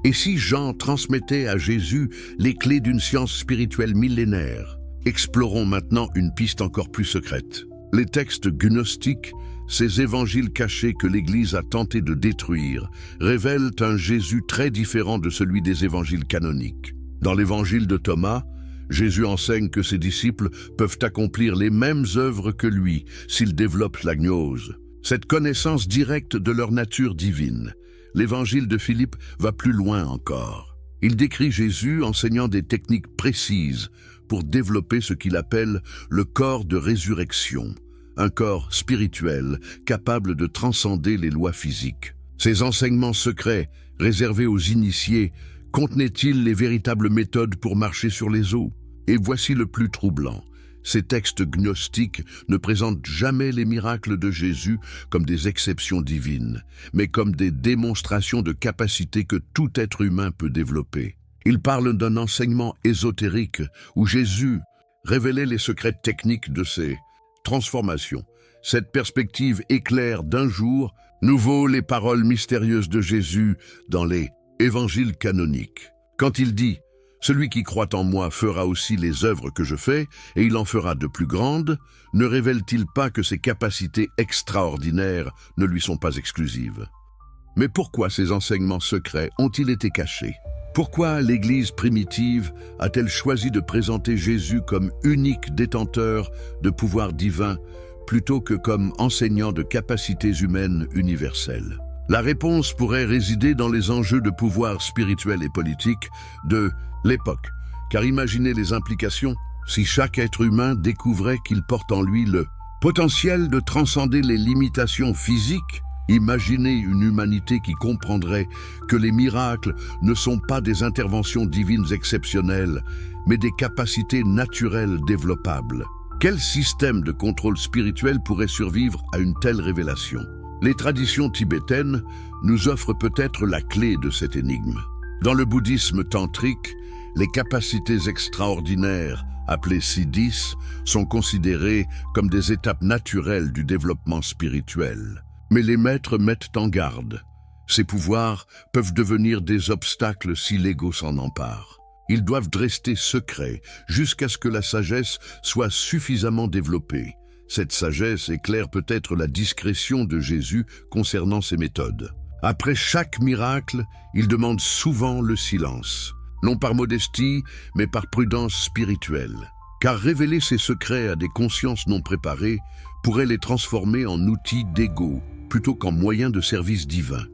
Et si Jean transmettait à Jésus les clés d'une science spirituelle millénaire? Explorons maintenant une piste encore plus secrète. Les textes gnostiques, ces évangiles cachés que l'Église a tenté de détruire, révèlent un Jésus très différent de celui des évangiles canoniques. Dans l'évangile de Thomas, Jésus enseigne que ses disciples peuvent accomplir les mêmes œuvres que lui s'ils développent la gnose. Cette connaissance directe de leur nature divine l'évangile de Philippe va plus loin encore. Il décrit Jésus enseignant des techniques précises pour développer ce qu'il appelle le corps de résurrection, un corps spirituel capable de transcender les lois physiques. Ces enseignements secrets, réservés aux initiés, contenaient-ils les véritables méthodes pour marcher sur les eaux? Et voici le plus troublant. Ces textes gnostiques ne présentent jamais les miracles de Jésus comme des exceptions divines, mais comme des démonstrations de capacités que tout être humain peut développer. Ils parlent d'un enseignement ésotérique où Jésus révélait les secrets techniques de ses transformations. Cette perspective éclaire d'un jour nouveau les paroles mystérieuses de Jésus dans les évangiles canoniques. Quand il dit « Celui qui croit en moi fera aussi les œuvres que je fais, et il en fera de plus grandes », ne révèle-t-il pas que ses capacités extraordinaires ne lui sont pas exclusives? Mais pourquoi ces enseignements secrets ont-ils été cachés? Pourquoi l'Église primitive a-t-elle choisi de présenter Jésus comme unique détenteur de pouvoir divin plutôt que comme enseignant de capacités humaines universelles? La réponse pourrait résider dans les enjeux de pouvoir spirituel et politique de l'époque. Car imaginez les implications si chaque être humain découvrait qu'il porte en lui le potentiel de transcender les limitations physiques. Imaginez une humanité qui comprendrait que les miracles ne sont pas des interventions divines exceptionnelles, mais des capacités naturelles développables. Quel système de contrôle spirituel pourrait survivre à une telle révélation? Les traditions tibétaines nous offrent peut-être la clé de cette énigme. Dans le bouddhisme tantrique, les capacités extraordinaires, appelées siddhis, sont considérées comme des étapes naturelles du développement spirituel. Mais les maîtres mettent en garde. Ces pouvoirs peuvent devenir des obstacles si l'ego s'en empare. Ils doivent rester secrets jusqu'à ce que la sagesse soit suffisamment développée. Cette sagesse éclaire peut-être la discrétion de Jésus concernant ses méthodes. Après chaque miracle, il demande souvent le silence, non par modestie, mais par prudence spirituelle. Car révéler ses secrets à des consciences non préparées pourrait les transformer en outils d'ego, plutôt qu'en moyens de service divin.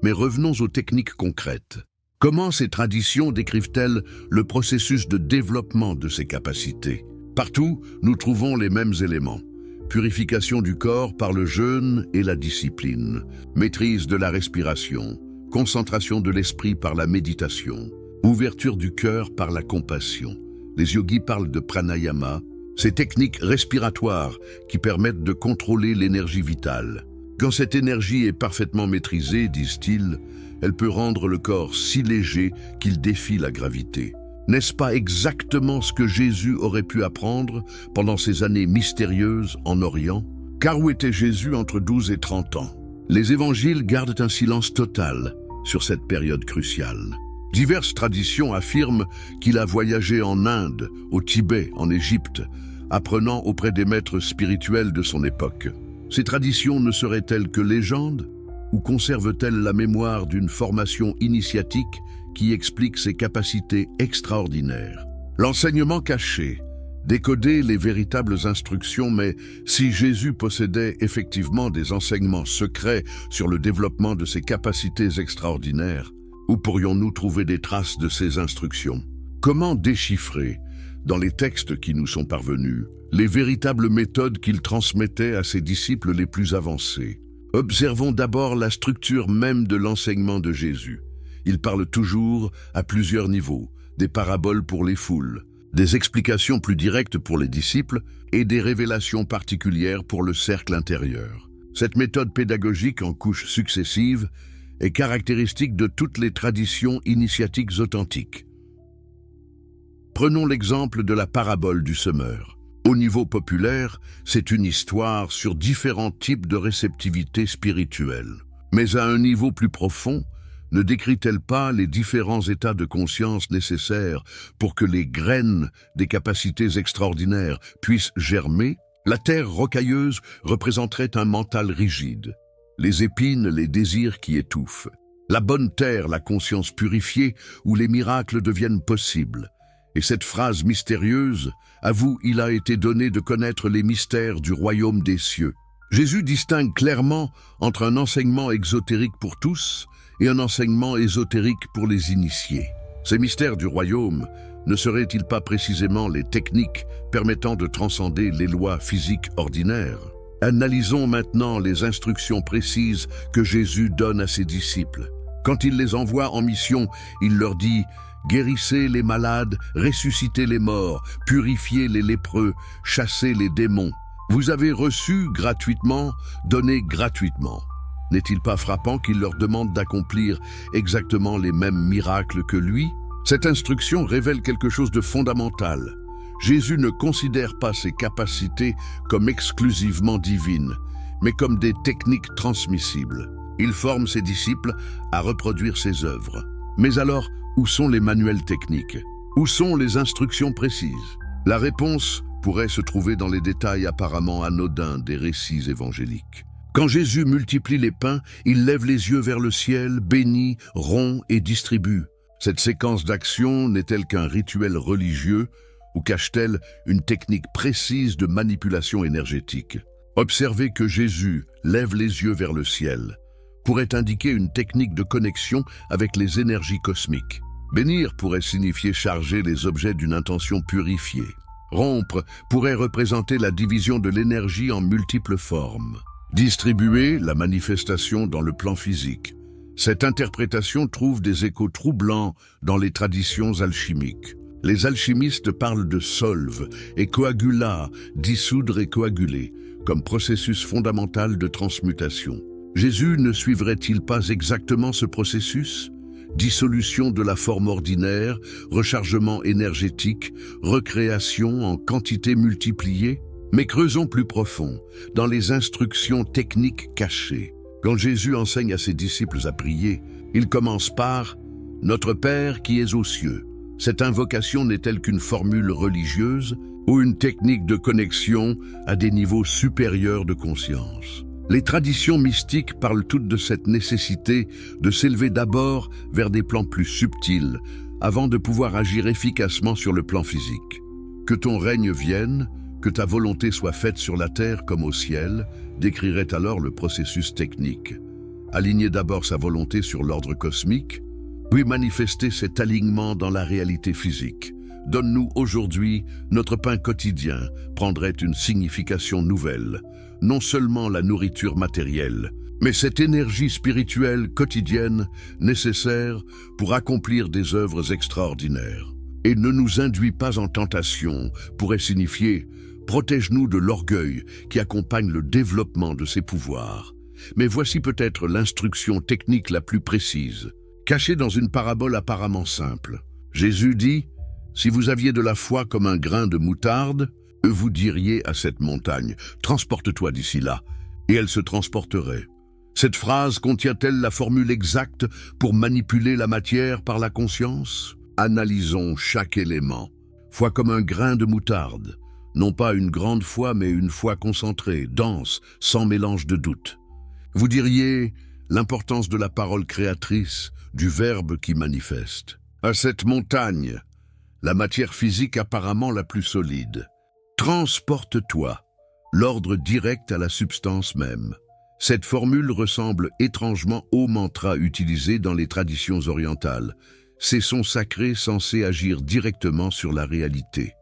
Mais revenons aux techniques concrètes. Comment ces traditions décrivent-elles le processus de développement de ces capacités? Partout, nous trouvons les mêmes éléments. Purification du corps par le jeûne et la discipline, maîtrise de la respiration, concentration de l'esprit par la méditation, ouverture du cœur par la compassion. Les yogis parlent de pranayama, ces techniques respiratoires qui permettent de contrôler l'énergie vitale. Quand cette énergie est parfaitement maîtrisée, disent-ils, elle peut rendre le corps si léger qu'il défie la gravité. N'est-ce pas exactement ce que Jésus aurait pu apprendre pendant ces années mystérieuses en Orient? Car où était Jésus entre 12 et 30 ans? Les évangiles gardent un silence total sur cette période cruciale. Diverses traditions affirment qu'il a voyagé en Inde, au Tibet, en Égypte, apprenant auprès des maîtres spirituels de son époque. Ces traditions ne seraient-elles que légendes ou conservent-elles la mémoire d'une formation initiatique qui explique ses capacités extraordinaires? L'enseignement caché, décoder les véritables instructions, mais si Jésus possédait effectivement des enseignements secrets sur le développement de ses capacités extraordinaires, où pourrions-nous trouver des traces de ces instructions? Comment déchiffrer, dans les textes qui nous sont parvenus, les véritables méthodes qu'il transmettait à ses disciples les plus avancés? Observons d'abord la structure même de l'enseignement de Jésus. Il parle toujours à plusieurs niveaux, des paraboles pour les foules, des explications plus directes pour les disciples et des révélations particulières pour le cercle intérieur. Cette méthode pédagogique en couches successives est caractéristique de toutes les traditions initiatiques authentiques. Prenons l'exemple de la parabole du semeur. Au niveau populaire, c'est une histoire sur différents types de réceptivité spirituelle. Mais à un niveau plus profond, ne décrit-elle pas les différents états de conscience nécessaires pour que les graines des capacités extraordinaires puissent germer? La terre rocailleuse représenterait un mental rigide. Les épines, les désirs qui étouffent. La bonne terre, la conscience purifiée, où les miracles deviennent possibles. Et cette phrase mystérieuse, à vous il a été donné de connaître les mystères du royaume des cieux. Jésus distingue clairement entre un enseignement exotérique pour tous et un enseignement ésotérique pour les initiés. Ces mystères du royaume ne seraient-ils pas précisément les techniques permettant de transcender les lois physiques ordinaires? Analysons maintenant les instructions précises que Jésus donne à ses disciples. Quand il les envoie en mission, il leur dit « Guérissez les malades, ressuscitez les morts, purifiez les lépreux, chassez les démons. Vous avez reçu gratuitement, donnez gratuitement. » N'est-il pas frappant qu'il leur demande d'accomplir exactement les mêmes miracles que lui? Cette instruction révèle quelque chose de fondamental. Jésus ne considère pas ses capacités comme exclusivement divines, mais comme des techniques transmissibles. Il forme ses disciples à reproduire ses œuvres. Mais alors, où sont les manuels techniques? Où sont les instructions précises? La réponse pourrait se trouver dans les détails apparemment anodins des récits évangéliques. Quand Jésus multiplie les pains, il lève les yeux vers le ciel, bénit, rompt et distribue. Cette séquence d'action n'est-elle qu'un rituel religieux ou cache-t-elle une technique précise de manipulation énergétique? Observez que Jésus lève les yeux vers le ciel pourrait indiquer une technique de connexion avec les énergies cosmiques. Bénir pourrait signifier charger les objets d'une intention purifiée. Rompre pourrait représenter la division de l'énergie en multiples formes. Distribuer la manifestation dans le plan physique. Cette interprétation trouve des échos troublants dans les traditions alchimiques. Les alchimistes parlent de solve et coagula, dissoudre et coaguler, comme processus fondamental de transmutation. Jésus ne suivrait-il pas exactement ce processus? Dissolution de la forme ordinaire, rechargement énergétique, recréation en quantité multipliée? Mais creusons plus profond, dans les instructions techniques cachées. Quand Jésus enseigne à ses disciples à prier, il commence par « Notre Père qui es aux cieux ». Cette invocation n'est-elle qu'une formule religieuse ou une technique de connexion à des niveaux supérieurs de conscience? Les traditions mystiques parlent toutes de cette nécessité de s'élever d'abord vers des plans plus subtils avant de pouvoir agir efficacement sur le plan physique. Que ton règne vienne, que ta volonté soit faite sur la terre comme au ciel, décrirait alors le processus technique. Aligner d'abord sa volonté sur l'ordre cosmique, puis manifester cet alignement dans la réalité physique. Donne-nous aujourd'hui notre pain quotidien prendrait une signification nouvelle. Non seulement la nourriture matérielle, mais cette énergie spirituelle quotidienne nécessaire pour accomplir des œuvres extraordinaires. Et ne nous induis pas en tentation pourrait signifier « Protège-nous de l'orgueil qui accompagne le développement de ses pouvoirs ». Mais voici peut-être l'instruction technique la plus précise, cachée dans une parabole apparemment simple. Jésus dit « Si vous aviez de la foi comme un grain de moutarde, vous diriez à cette montagne « Transporte-toi d'ici là », et elle se transporterait. Cette phrase contient-elle la formule exacte pour manipuler la matière par la conscience? Analysons chaque élément. Foi comme un grain de moutarde. Non pas une grande foi, mais une foi concentrée, dense, sans mélange de doute. Vous diriez l'importance de la parole créatrice, du verbe qui manifeste. À cette montagne, la matière physique apparemment la plus solide. Transporte-toi, l'ordre direct à la substance même. Cette formule ressemble étrangement au mantra utilisé dans les traditions orientales. Ces sons sacrés censés agir directement sur la réalité.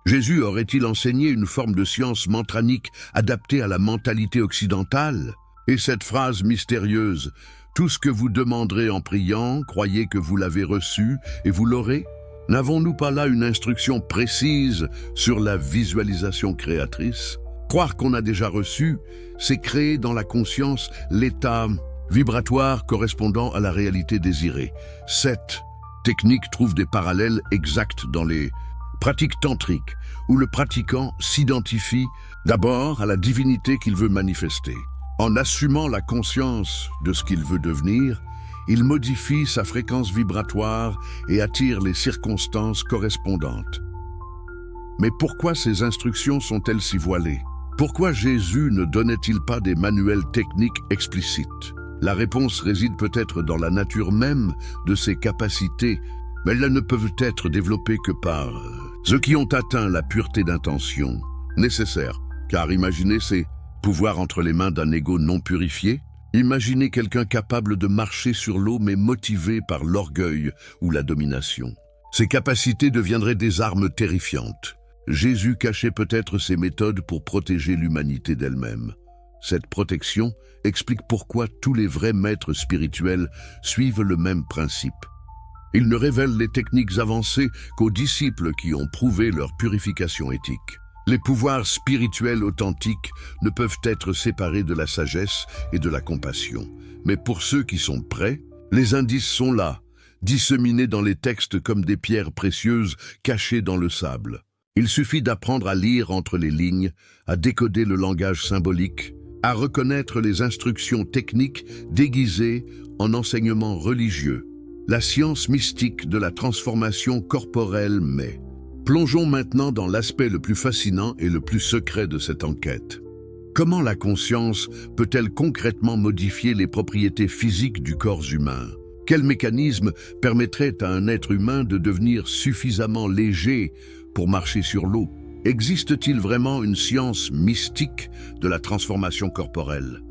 Jésus aurait-il enseigné une forme de science mantranique adaptée à la mentalité occidentale? Et cette phrase mystérieuse, « Tout ce que vous demanderez en priant, croyez que vous l'avez reçu et vous l'aurez » N'avons-nous pas là une instruction précise sur la visualisation créatrice? Croire qu'on a déjà reçu, c'est créer dans la conscience l'état vibratoire correspondant à la réalité désirée. Cette technique trouve des parallèles exacts dans les pratiques tantriques, où le pratiquant s'identifie d'abord à la divinité qu'il veut manifester. En assumant la conscience de ce qu'il veut devenir, il modifie sa fréquence vibratoire et attire les circonstances correspondantes. Mais pourquoi ces instructions sont-elles si voilées? Pourquoi Jésus ne donnait-il pas des manuels techniques explicites? La réponse réside peut-être dans la nature même de ces capacités, mais elles ne peuvent être développées que par ceux qui ont atteint la pureté d'intention nécessaire, car imaginez ces pouvoirs entre les mains d'un ego non purifié. Imaginez quelqu'un capable de marcher sur l'eau mais motivé par l'orgueil ou la domination. Ses capacités deviendraient des armes terrifiantes. Jésus cachait peut-être ses méthodes pour protéger l'humanité d'elle-même. Cette protection explique pourquoi tous les vrais maîtres spirituels suivent le même principe. Ils ne révèlent les techniques avancées qu'aux disciples qui ont prouvé leur purification éthique. Les pouvoirs spirituels authentiques ne peuvent être séparés de la sagesse et de la compassion. Mais pour ceux qui sont prêts, les indices sont là, disséminés dans les textes comme des pierres précieuses cachées dans le sable. Il suffit d'apprendre à lire entre les lignes, à décoder le langage symbolique, à reconnaître les instructions techniques déguisées en enseignements religieux. La science mystique de la transformation corporelle mais... Plongeons maintenant dans l'aspect le plus fascinant et le plus secret de cette enquête. Comment la conscience peut-elle concrètement modifier les propriétés physiques du corps humain? Quel mécanisme permettrait à un être humain de devenir suffisamment léger pour marcher sur l'eau? Existe-t-il vraiment une science mystique de la transformation corporelle?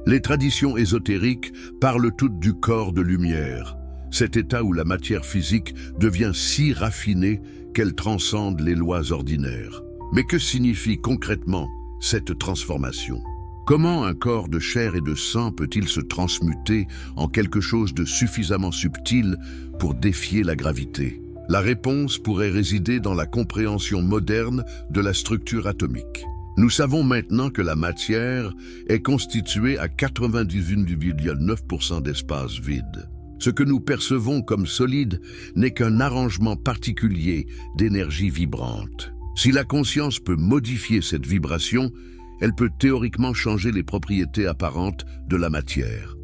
Les traditions ésotériques parlent toutes du corps de lumière, cet état où la matière physique devient si raffinée qu'elle transcende les lois ordinaires. Mais que signifie concrètement cette transformation? Comment un corps de chair et de sang peut-il se transmuter en quelque chose de suffisamment subtil pour défier la gravité? La réponse pourrait résider dans la compréhension moderne de la structure atomique. Nous savons maintenant que la matière est constituée à 98,9% d'espace vide. Ce que nous percevons comme solide n'est qu'un arrangement particulier d'énergie vibrante. Si la conscience peut modifier cette vibration, elle peut théoriquement changer les propriétés apparentes de la matière.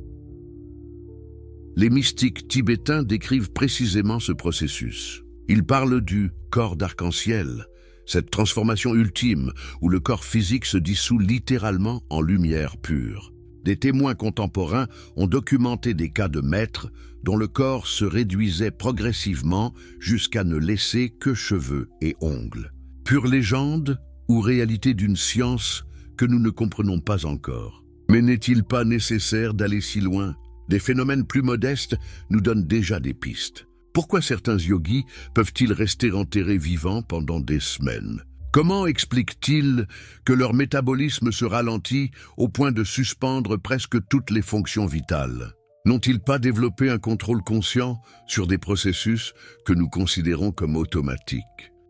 Les mystiques tibétains décrivent précisément ce processus. Ils parlent du corps d'arc-en-ciel, cette transformation ultime où le corps physique se dissout littéralement en lumière pure. Des témoins contemporains ont documenté des cas de maîtres dont le corps se réduisait progressivement jusqu'à ne laisser que cheveux et ongles. Pure légende ou réalité d'une science que nous ne comprenons pas encore? Mais n'est-il pas nécessaire d'aller si loin? Des phénomènes plus modestes nous donnent déjà des pistes. Pourquoi certains yogis peuvent-ils rester enterrés vivants pendant des semaines? Comment expliquent-ils que leur métabolisme se ralentit au point de suspendre presque toutes les fonctions vitales? N'ont-ils pas développé un contrôle conscient sur des processus que nous considérons comme automatiques?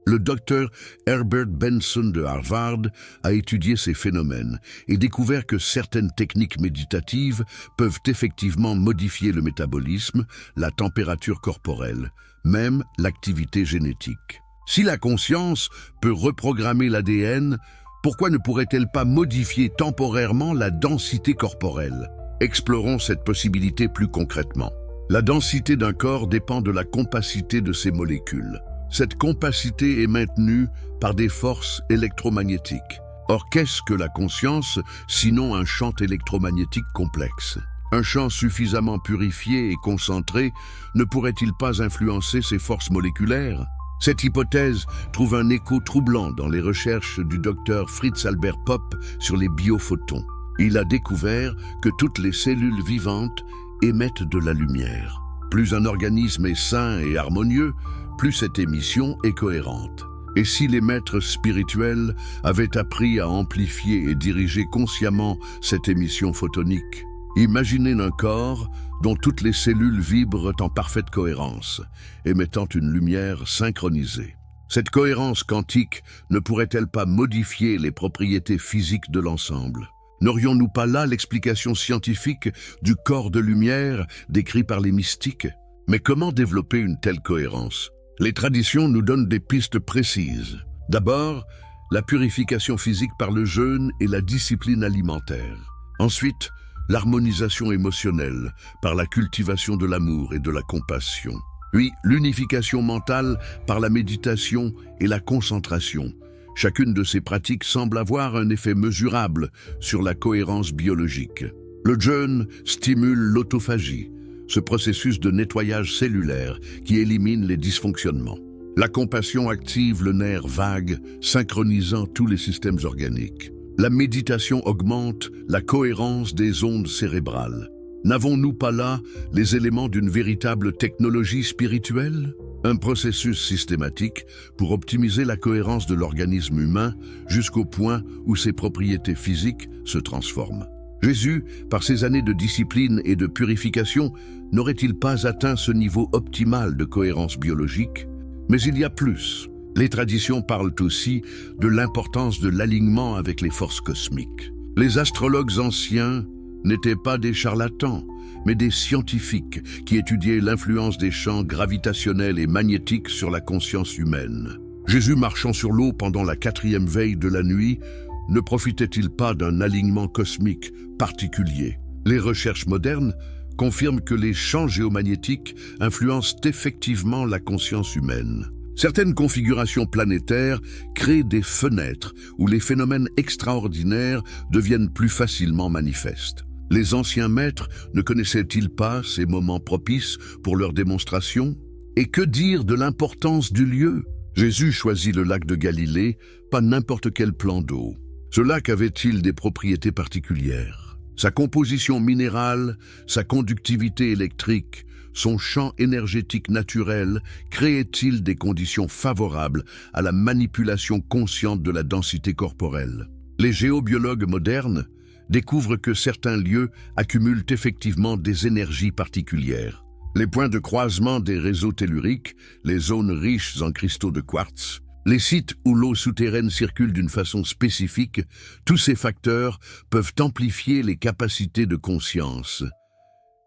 Le docteur Herbert Benson de Harvard a étudié ces phénomènes et découvert que certaines techniques méditatives peuvent effectivement modifier le métabolisme, la température corporelle, même l'activité génétique. Si la conscience peut reprogrammer l'ADN, pourquoi ne pourrait-elle pas modifier temporairement la densité corporelle? Explorons cette possibilité plus concrètement. La densité d'un corps dépend de la compacité de ses molécules. Cette compacité est maintenue par des forces électromagnétiques. Or, qu'est-ce que la conscience, sinon un champ électromagnétique complexe? Un champ suffisamment purifié et concentré ne pourrait-il pas influencer ces forces moléculaires? Cette hypothèse trouve un écho troublant dans les recherches du docteur Fritz Albert Popp sur les biophotons. Il a découvert que toutes les cellules vivantes émettent de la lumière. Plus un organisme est sain et harmonieux, plus cette émission est cohérente. Et si les maîtres spirituels avaient appris à amplifier et diriger consciemment cette émission photonique? Imaginez un corps dont toutes les cellules vibrent en parfaite cohérence, émettant une lumière synchronisée. Cette cohérence quantique ne pourrait-elle pas modifier les propriétés physiques de l'ensemble? N'aurions-nous pas là l'explication scientifique du corps de lumière décrit par les mystiques? Mais comment développer une telle cohérence? Les traditions nous donnent des pistes précises. D'abord, la purification physique par le jeûne et la discipline alimentaire. Ensuite, l'harmonisation émotionnelle par la cultivation de l'amour et de la compassion. Puis, l'unification mentale par la méditation et la concentration. Chacune de ces pratiques semble avoir un effet mesurable sur la cohérence biologique. Le jeûne stimule l'autophagie, ce processus de nettoyage cellulaire qui élimine les dysfonctionnements. La compassion active le nerf vague, synchronisant tous les systèmes organiques. La méditation augmente la cohérence des ondes cérébrales. N'avons-nous pas là les éléments d'une véritable technologie spirituelle? Un processus systématique pour optimiser la cohérence de l'organisme humain jusqu'au point où ses propriétés physiques se transforment. Jésus, par ses années de discipline et de purification, n'aurait-il pas atteint ce niveau optimal de cohérence biologique? Mais il y a plus. Les traditions parlent aussi de l'importance de l'alignement avec les forces cosmiques. Les astrologues anciens n'étaient pas des charlatans, mais des scientifiques qui étudiaient l'influence des champs gravitationnels et magnétiques sur la conscience humaine. Jésus, marchant sur l'eau pendant la 4e veille de la nuit, ne profitait-il pas d'un alignement cosmique particulier? Les recherches modernes confirment que les champs géomagnétiques influencent effectivement la conscience humaine. Certaines configurations planétaires créent des fenêtres où les phénomènes extraordinaires deviennent plus facilement manifestes. Les anciens maîtres ne connaissaient-ils pas ces moments propices pour leur démonstration? Et que dire de l'importance du lieu? Jésus choisit le lac de Galilée, pas n'importe quel plan d'eau. Ce lac avait-il des propriétés particulières? Sa composition minérale, sa conductivité électrique, son champ énergétique naturel créait-il des conditions favorables à la manipulation consciente de la densité corporelle? Les géobiologues modernes découvrent que certains lieux accumulent effectivement des énergies particulières. Les points de croisement des réseaux telluriques, les zones riches en cristaux de quartz, les sites où l'eau souterraine circule d'une façon spécifique, tous ces facteurs peuvent amplifier les capacités de conscience.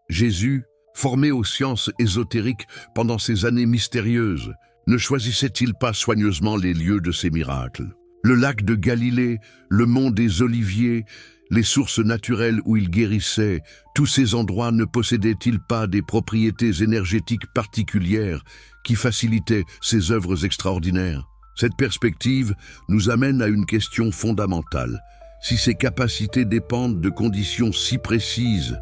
Jésus, formé aux sciences ésotériques pendant ces années mystérieuses, ne choisissait-il pas soigneusement les lieux de ces miracles? Le lac de Galilée, le mont des Oliviers, les sources naturelles où il guérissait, tous ces endroits ne possédaient-ils pas des propriétés énergétiques particulières qui facilitaient ces œuvres extraordinaires? Cette perspective nous amène à une question fondamentale. Si ces capacités dépendent de conditions si précises,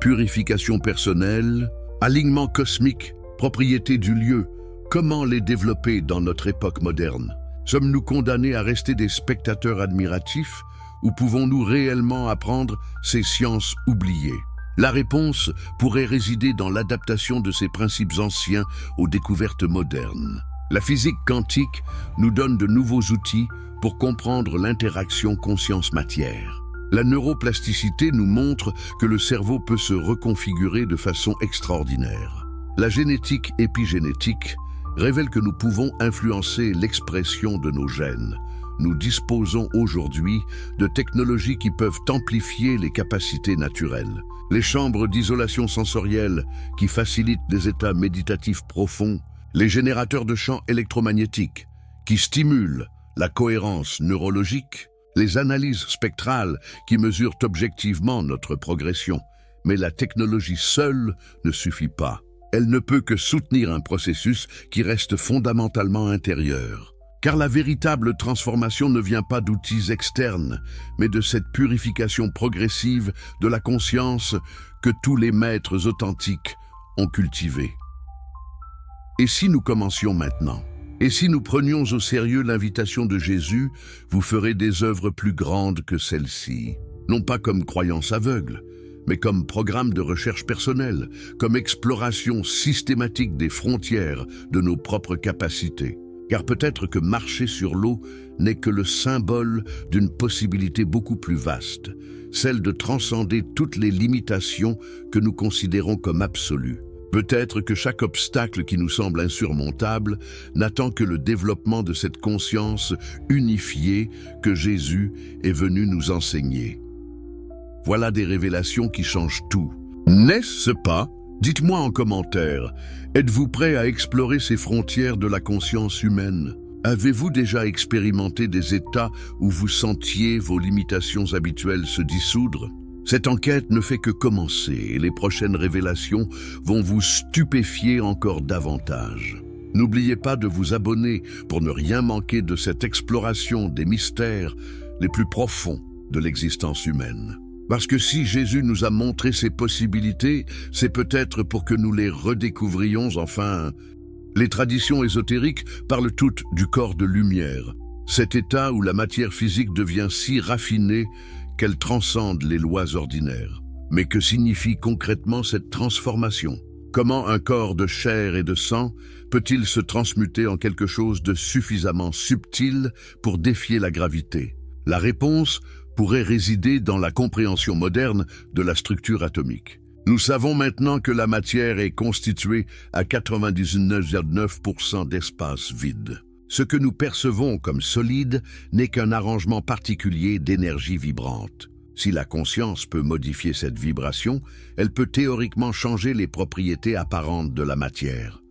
purification personnelle, alignement cosmique, propriété du lieu, comment les développer dans notre époque moderne? Sommes-nous condamnés à rester des spectateurs admiratifs ou pouvons-nous réellement apprendre ces sciences oubliées? La réponse pourrait résider dans l'adaptation de ces principes anciens aux découvertes modernes. La physique quantique nous donne de nouveaux outils pour comprendre l'interaction conscience-matière. La neuroplasticité nous montre que le cerveau peut se reconfigurer de façon extraordinaire. La génétique épigénétique révèle que nous pouvons influencer l'expression de nos gènes. Nous disposons aujourd'hui de technologies qui peuvent amplifier les capacités naturelles. Les chambres d'isolation sensorielle qui facilitent des états méditatifs profonds, les générateurs de champs électromagnétiques qui stimulent la cohérence neurologique, les analyses spectrales qui mesurent objectivement notre progression. Mais la technologie seule ne suffit pas. Elle ne peut que soutenir un processus qui reste fondamentalement intérieur. Car la véritable transformation ne vient pas d'outils externes, mais de cette purification progressive de la conscience que tous les maîtres authentiques ont cultivée. Et si nous commencions maintenant? Et si nous prenions au sérieux l'invitation de Jésus, vous ferez des œuvres plus grandes que celles-ci, non pas comme croyance aveugle, mais comme programme de recherche personnelle, comme exploration systématique des frontières de nos propres capacités. Car peut-être que marcher sur l'eau n'est que le symbole d'une possibilité beaucoup plus vaste, celle de transcender toutes les limitations que nous considérons comme absolues. Peut-être que chaque obstacle qui nous semble insurmontable n'attend que le développement de cette conscience unifiée que Jésus est venu nous enseigner. Voilà des révélations qui changent tout. N'est-ce pas? Dites-moi en commentaire, êtes-vous prêt à explorer ces frontières de la conscience humaine? Avez-vous déjà expérimenté des états où vous sentiez vos limitations habituelles se dissoudre? Cette enquête ne fait que commencer et les prochaines révélations vont vous stupéfier encore davantage. N'oubliez pas de vous abonner pour ne rien manquer de cette exploration des mystères les plus profonds de l'existence humaine. Parce que si Jésus nous a montré ces possibilités, c'est peut-être pour que nous les redécouvrions enfin. Les traditions ésotériques parlent toutes du corps de lumière, cet état où la matière physique devient si raffinée qu'elle transcende les lois ordinaires. Mais que signifie concrètement cette transformation? Comment un corps de chair et de sang peut-il se transmuter en quelque chose de suffisamment subtil pour défier la gravité? La réponse pourrait résider dans la compréhension moderne de la structure atomique. Nous savons maintenant que la matière est constituée à 99,9% d'espace vide. Ce que nous percevons comme solide n'est qu'un arrangement particulier d'énergie vibrante. Si la conscience peut modifier cette vibration, elle peut théoriquement changer les propriétés apparentes de la matière.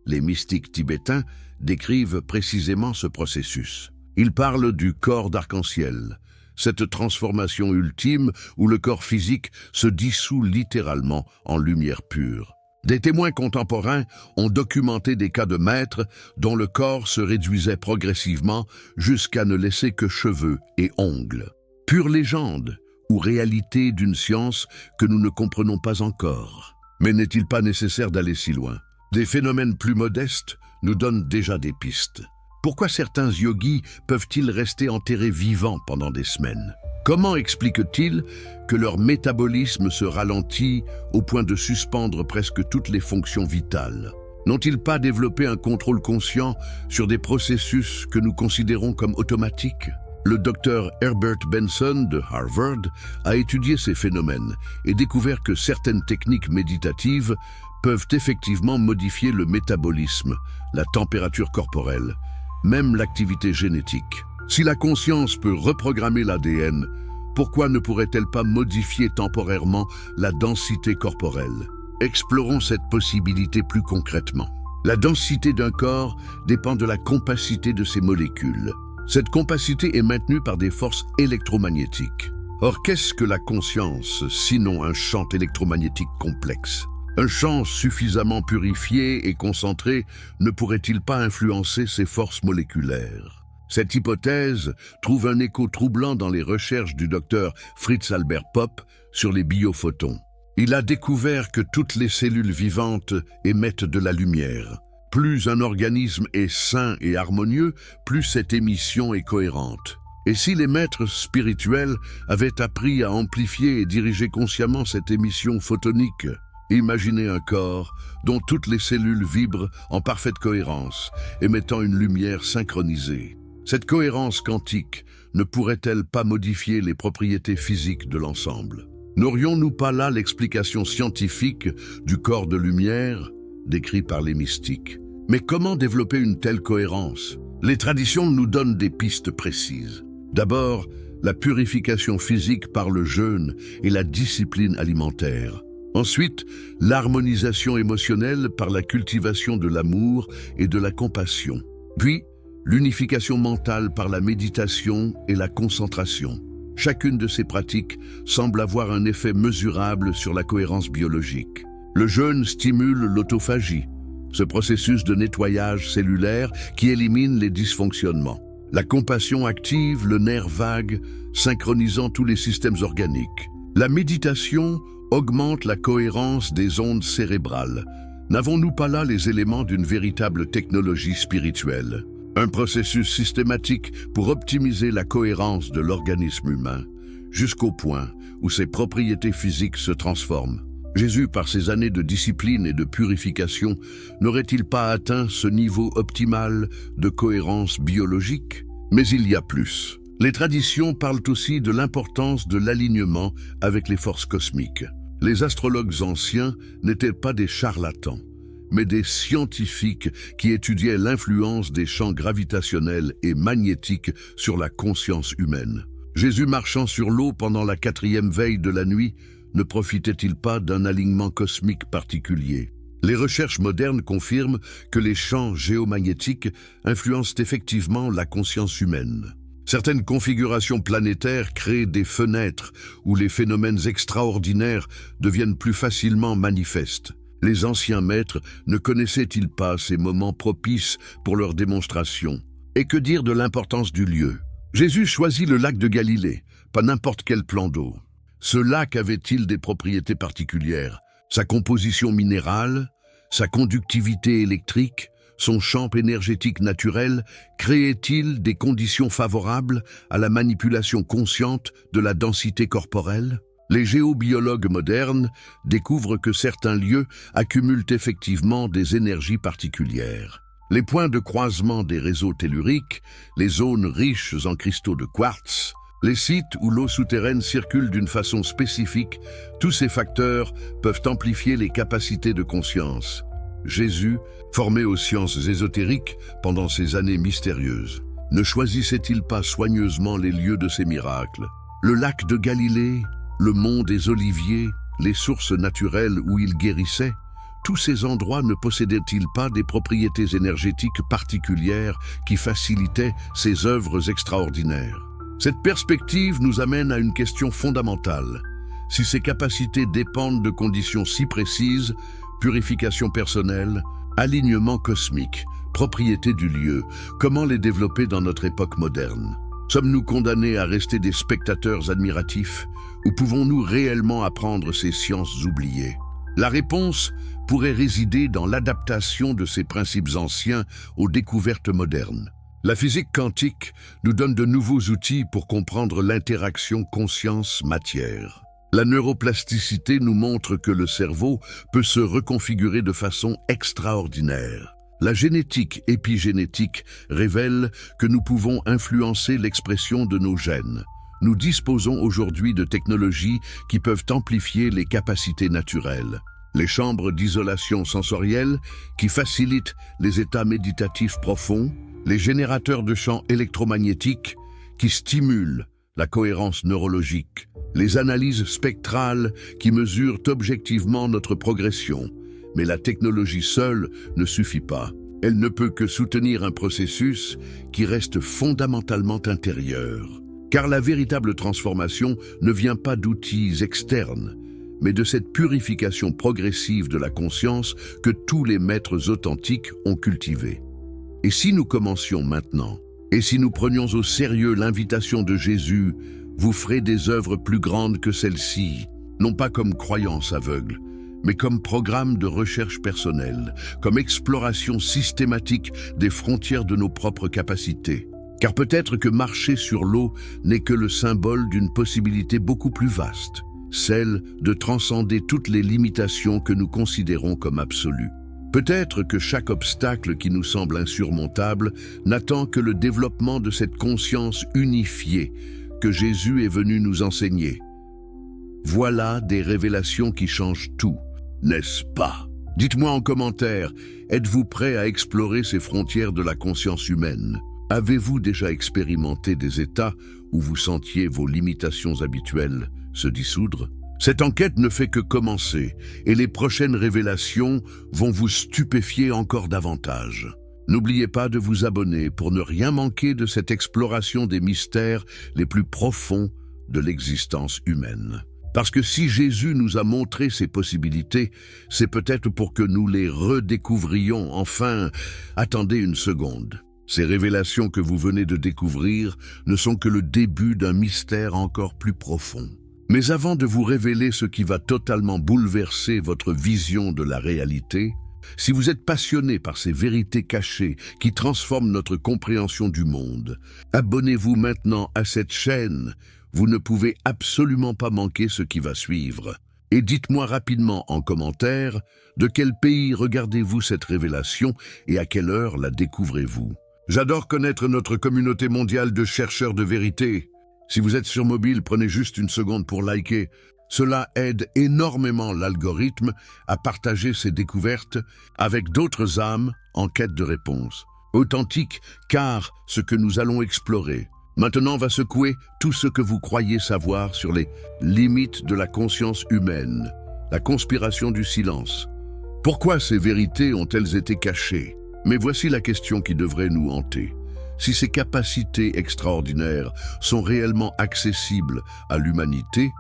Les mystiques tibétains décrivent précisément ce processus. Ils parlent du corps d'arc-en-ciel, cette transformation ultime où le corps physique se dissout littéralement en lumière pure. Des témoins contemporains ont documenté des cas de maîtres dont le corps se réduisait progressivement jusqu'à ne laisser que cheveux et ongles. Pure légende ou réalité d'une science que nous ne comprenons pas encore. Mais n'est-il pas nécessaire d'aller si loin? Des phénomènes plus modestes nous donnent déjà des pistes. Pourquoi certains yogis peuvent-ils rester enterrés vivants pendant des semaines? Comment expliquent-ils que leur métabolisme se ralentit au point de suspendre presque toutes les fonctions vitales? N'ont-ils pas développé un contrôle conscient sur des processus que nous considérons comme automatiques? Le docteur Herbert Benson de Harvard a étudié ces phénomènes et découvert que certaines techniques méditatives peuvent effectivement modifier le métabolisme, la température corporelle, même l'activité génétique. Si la conscience peut reprogrammer l'ADN, pourquoi ne pourrait-elle pas modifier temporairement la densité corporelle? Explorons cette possibilité plus concrètement. La densité d'un corps dépend de la compacité de ses molécules. Cette compacité est maintenue par des forces électromagnétiques. Or, qu'est-ce que la conscience, sinon un champ électromagnétique complexe? Un champ suffisamment purifié et concentré ne pourrait-il pas influencer ces forces moléculaires? Cette hypothèse trouve un écho troublant dans les recherches du docteur Fritz Albert Popp sur les biophotons. Il a découvert que toutes les cellules vivantes émettent de la lumière. Plus un organisme est sain et harmonieux, plus cette émission est cohérente. Et si les maîtres spirituels avaient appris à amplifier et diriger consciemment cette émission photonique? Imaginez un corps dont toutes les cellules vibrent en parfaite cohérence, émettant une lumière synchronisée. Cette cohérence quantique ne pourrait-elle pas modifier les propriétés physiques de l'ensemble? N'aurions-nous pas là l'explication scientifique du corps de lumière décrit par les mystiques? Mais comment développer une telle cohérence? Les traditions nous donnent des pistes précises. D'abord, la purification physique par le jeûne et la discipline alimentaire. Ensuite, l'harmonisation émotionnelle par la cultivation de l'amour et de la compassion. Puis, l'unification mentale par la méditation et la concentration. Chacune de ces pratiques semble avoir un effet mesurable sur la cohérence biologique. Le jeûne stimule l'autophagie, ce processus de nettoyage cellulaire qui élimine les dysfonctionnements. La compassion active le nerf vague, synchronisant tous les systèmes organiques. La méditation augmente la cohérence des ondes cérébrales. N'avons-nous pas là les éléments d'une véritable technologie spirituelle? Un processus systématique pour optimiser la cohérence de l'organisme humain, jusqu'au point où ses propriétés physiques se transforment. Jésus, par ses années de discipline et de purification, n'aurait-il pas atteint ce niveau optimal de cohérence biologique? Mais il y a plus. Les traditions parlent aussi de l'importance de l'alignement avec les forces cosmiques. Les astrologues anciens n'étaient pas des charlatans, mais des scientifiques qui étudiaient l'influence des champs gravitationnels et magnétiques sur la conscience humaine. Jésus marchant sur l'eau pendant la 4e veille de la nuit, ne profitait-il pas d'un alignement cosmique particulier? Les recherches modernes confirment que les champs géomagnétiques influencent effectivement la conscience humaine. Certaines configurations planétaires créent des fenêtres où les phénomènes extraordinaires deviennent plus facilement manifestes. Les anciens maîtres ne connaissaient-ils pas ces moments propices pour leur démonstration? Et que dire de l'importance du lieu? Jésus choisit le lac de Galilée, pas n'importe quel plan d'eau. Ce lac avait-il des propriétés particulières? Sa composition minérale, sa conductivité électrique, Son champ énergétique naturel créait-il des conditions favorables à la manipulation consciente de la densité corporelle? Les géobiologues modernes découvrent que certains lieux accumulent effectivement des énergies particulières. Les points de croisement des réseaux telluriques, les zones riches en cristaux de quartz, les sites où l'eau souterraine circule d'une façon spécifique, tous ces facteurs peuvent amplifier les capacités de conscience. Jésus, formé aux sciences ésotériques pendant ces années mystérieuses, ne choisissait-il pas soigneusement les lieux de ses miracles? Le lac de Galilée, le mont des Oliviers, les sources naturelles où il guérissait, tous ces endroits ne possédaient-ils pas des propriétés énergétiques particulières qui facilitaient ses œuvres extraordinaires? Cette perspective nous amène à une question fondamentale. Si ces capacités dépendent de conditions si précises, purification personnelle, alignement cosmique, propriété du lieu, comment les développer dans notre époque moderne? Sommes-nous condamnés à rester des spectateurs admiratifs ou pouvons-nous réellement apprendre ces sciences oubliées? La réponse pourrait résider dans l'adaptation de ces principes anciens aux découvertes modernes. La physique quantique nous donne de nouveaux outils pour comprendre l'interaction conscience-matière. La neuroplasticité nous montre que le cerveau peut se reconfigurer de façon extraordinaire. La génétique épigénétique révèle que nous pouvons influencer l'expression de nos gènes. Nous disposons aujourd'hui de technologies qui peuvent amplifier les capacités naturelles. Les chambres d'isolation sensorielle qui facilitent les états méditatifs profonds, les générateurs de champs électromagnétiques qui stimulent la cohérence neurologique, les analyses spectrales qui mesurent objectivement notre progression. Mais la technologie seule ne suffit pas. Elle ne peut que soutenir un processus qui reste fondamentalement intérieur. Car la véritable transformation ne vient pas d'outils externes, mais de cette purification progressive de la conscience que tous les maîtres authentiques ont cultivée. Et si nous commencions maintenant, et si nous prenions au sérieux l'invitation de Jésus, vous ferez des œuvres plus grandes que celles-ci, non pas comme croyance aveugle, mais comme programme de recherche personnelle, comme exploration systématique des frontières de nos propres capacités. Car peut-être que marcher sur l'eau n'est que le symbole d'une possibilité beaucoup plus vaste, celle de transcender toutes les limitations que nous considérons comme absolues. Peut-être que chaque obstacle qui nous semble insurmontable n'attend que le développement de cette conscience unifiée que Jésus est venu nous enseigner. Voilà des révélations qui changent tout, n'est-ce pas? Dites-moi en commentaire, êtes-vous prêt à explorer ces frontières de la conscience humaine? Avez-vous déjà expérimenté des états où vous sentiez vos limitations habituelles se dissoudre? Cette enquête ne fait que commencer et les prochaines révélations vont vous stupéfier encore davantage. N'oubliez pas de vous abonner pour ne rien manquer de cette exploration des mystères les plus profonds de l'existence humaine. Parce que si Jésus nous a montré ces possibilités, c'est peut-être pour que nous les redécouvrions. Enfin, attendez une seconde. Ces révélations que vous venez de découvrir ne sont que le début d'un mystère encore plus profond. Mais avant de vous révéler ce qui va totalement bouleverser votre vision de la réalité, si vous êtes passionné par ces vérités cachées qui transforment notre compréhension du monde, abonnez-vous maintenant à cette chaîne. Vous ne pouvez absolument pas manquer ce qui va suivre. Et dites-moi rapidement en commentaire de quel pays regardez-vous cette révélation et à quelle heure la découvrez-vous. J'adore connaître notre communauté mondiale de chercheurs de vérité. Si vous êtes sur mobile, prenez juste une seconde pour liker. Cela aide énormément l'algorithme à partager ses découvertes avec d'autres âmes en quête de réponses. Authentique, car ce que nous allons explorer maintenant va secouer tout ce que vous croyez savoir sur les limites de la conscience humaine, la conspiration du silence. Pourquoi ces vérités ont-elles été cachées? Mais voici la question qui devrait nous hanter. Si ces capacités extraordinaires sont réellement accessibles à l'humanité,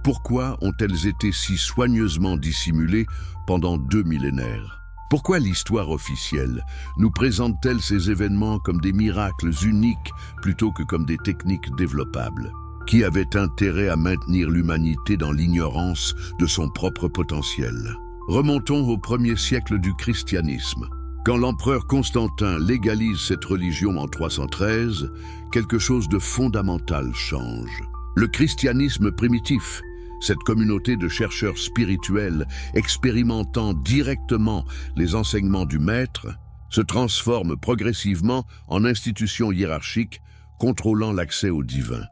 pourquoi ont-elles été si soigneusement dissimulées pendant 2 millénaires? Pourquoi l'histoire officielle nous présente-t-elle ces événements comme des miracles uniques plutôt que comme des techniques développables? Qui avait intérêt à maintenir l'humanité dans l'ignorance de son propre potentiel? Remontons au 1er siècle du christianisme. Quand l'empereur Constantin légalise cette religion en 313, quelque chose de fondamental change. Le christianisme primitif, cette communauté de chercheurs spirituels expérimentant directement les enseignements du maître, se transforme progressivement en institution hiérarchique contrôlant l'accès au divin.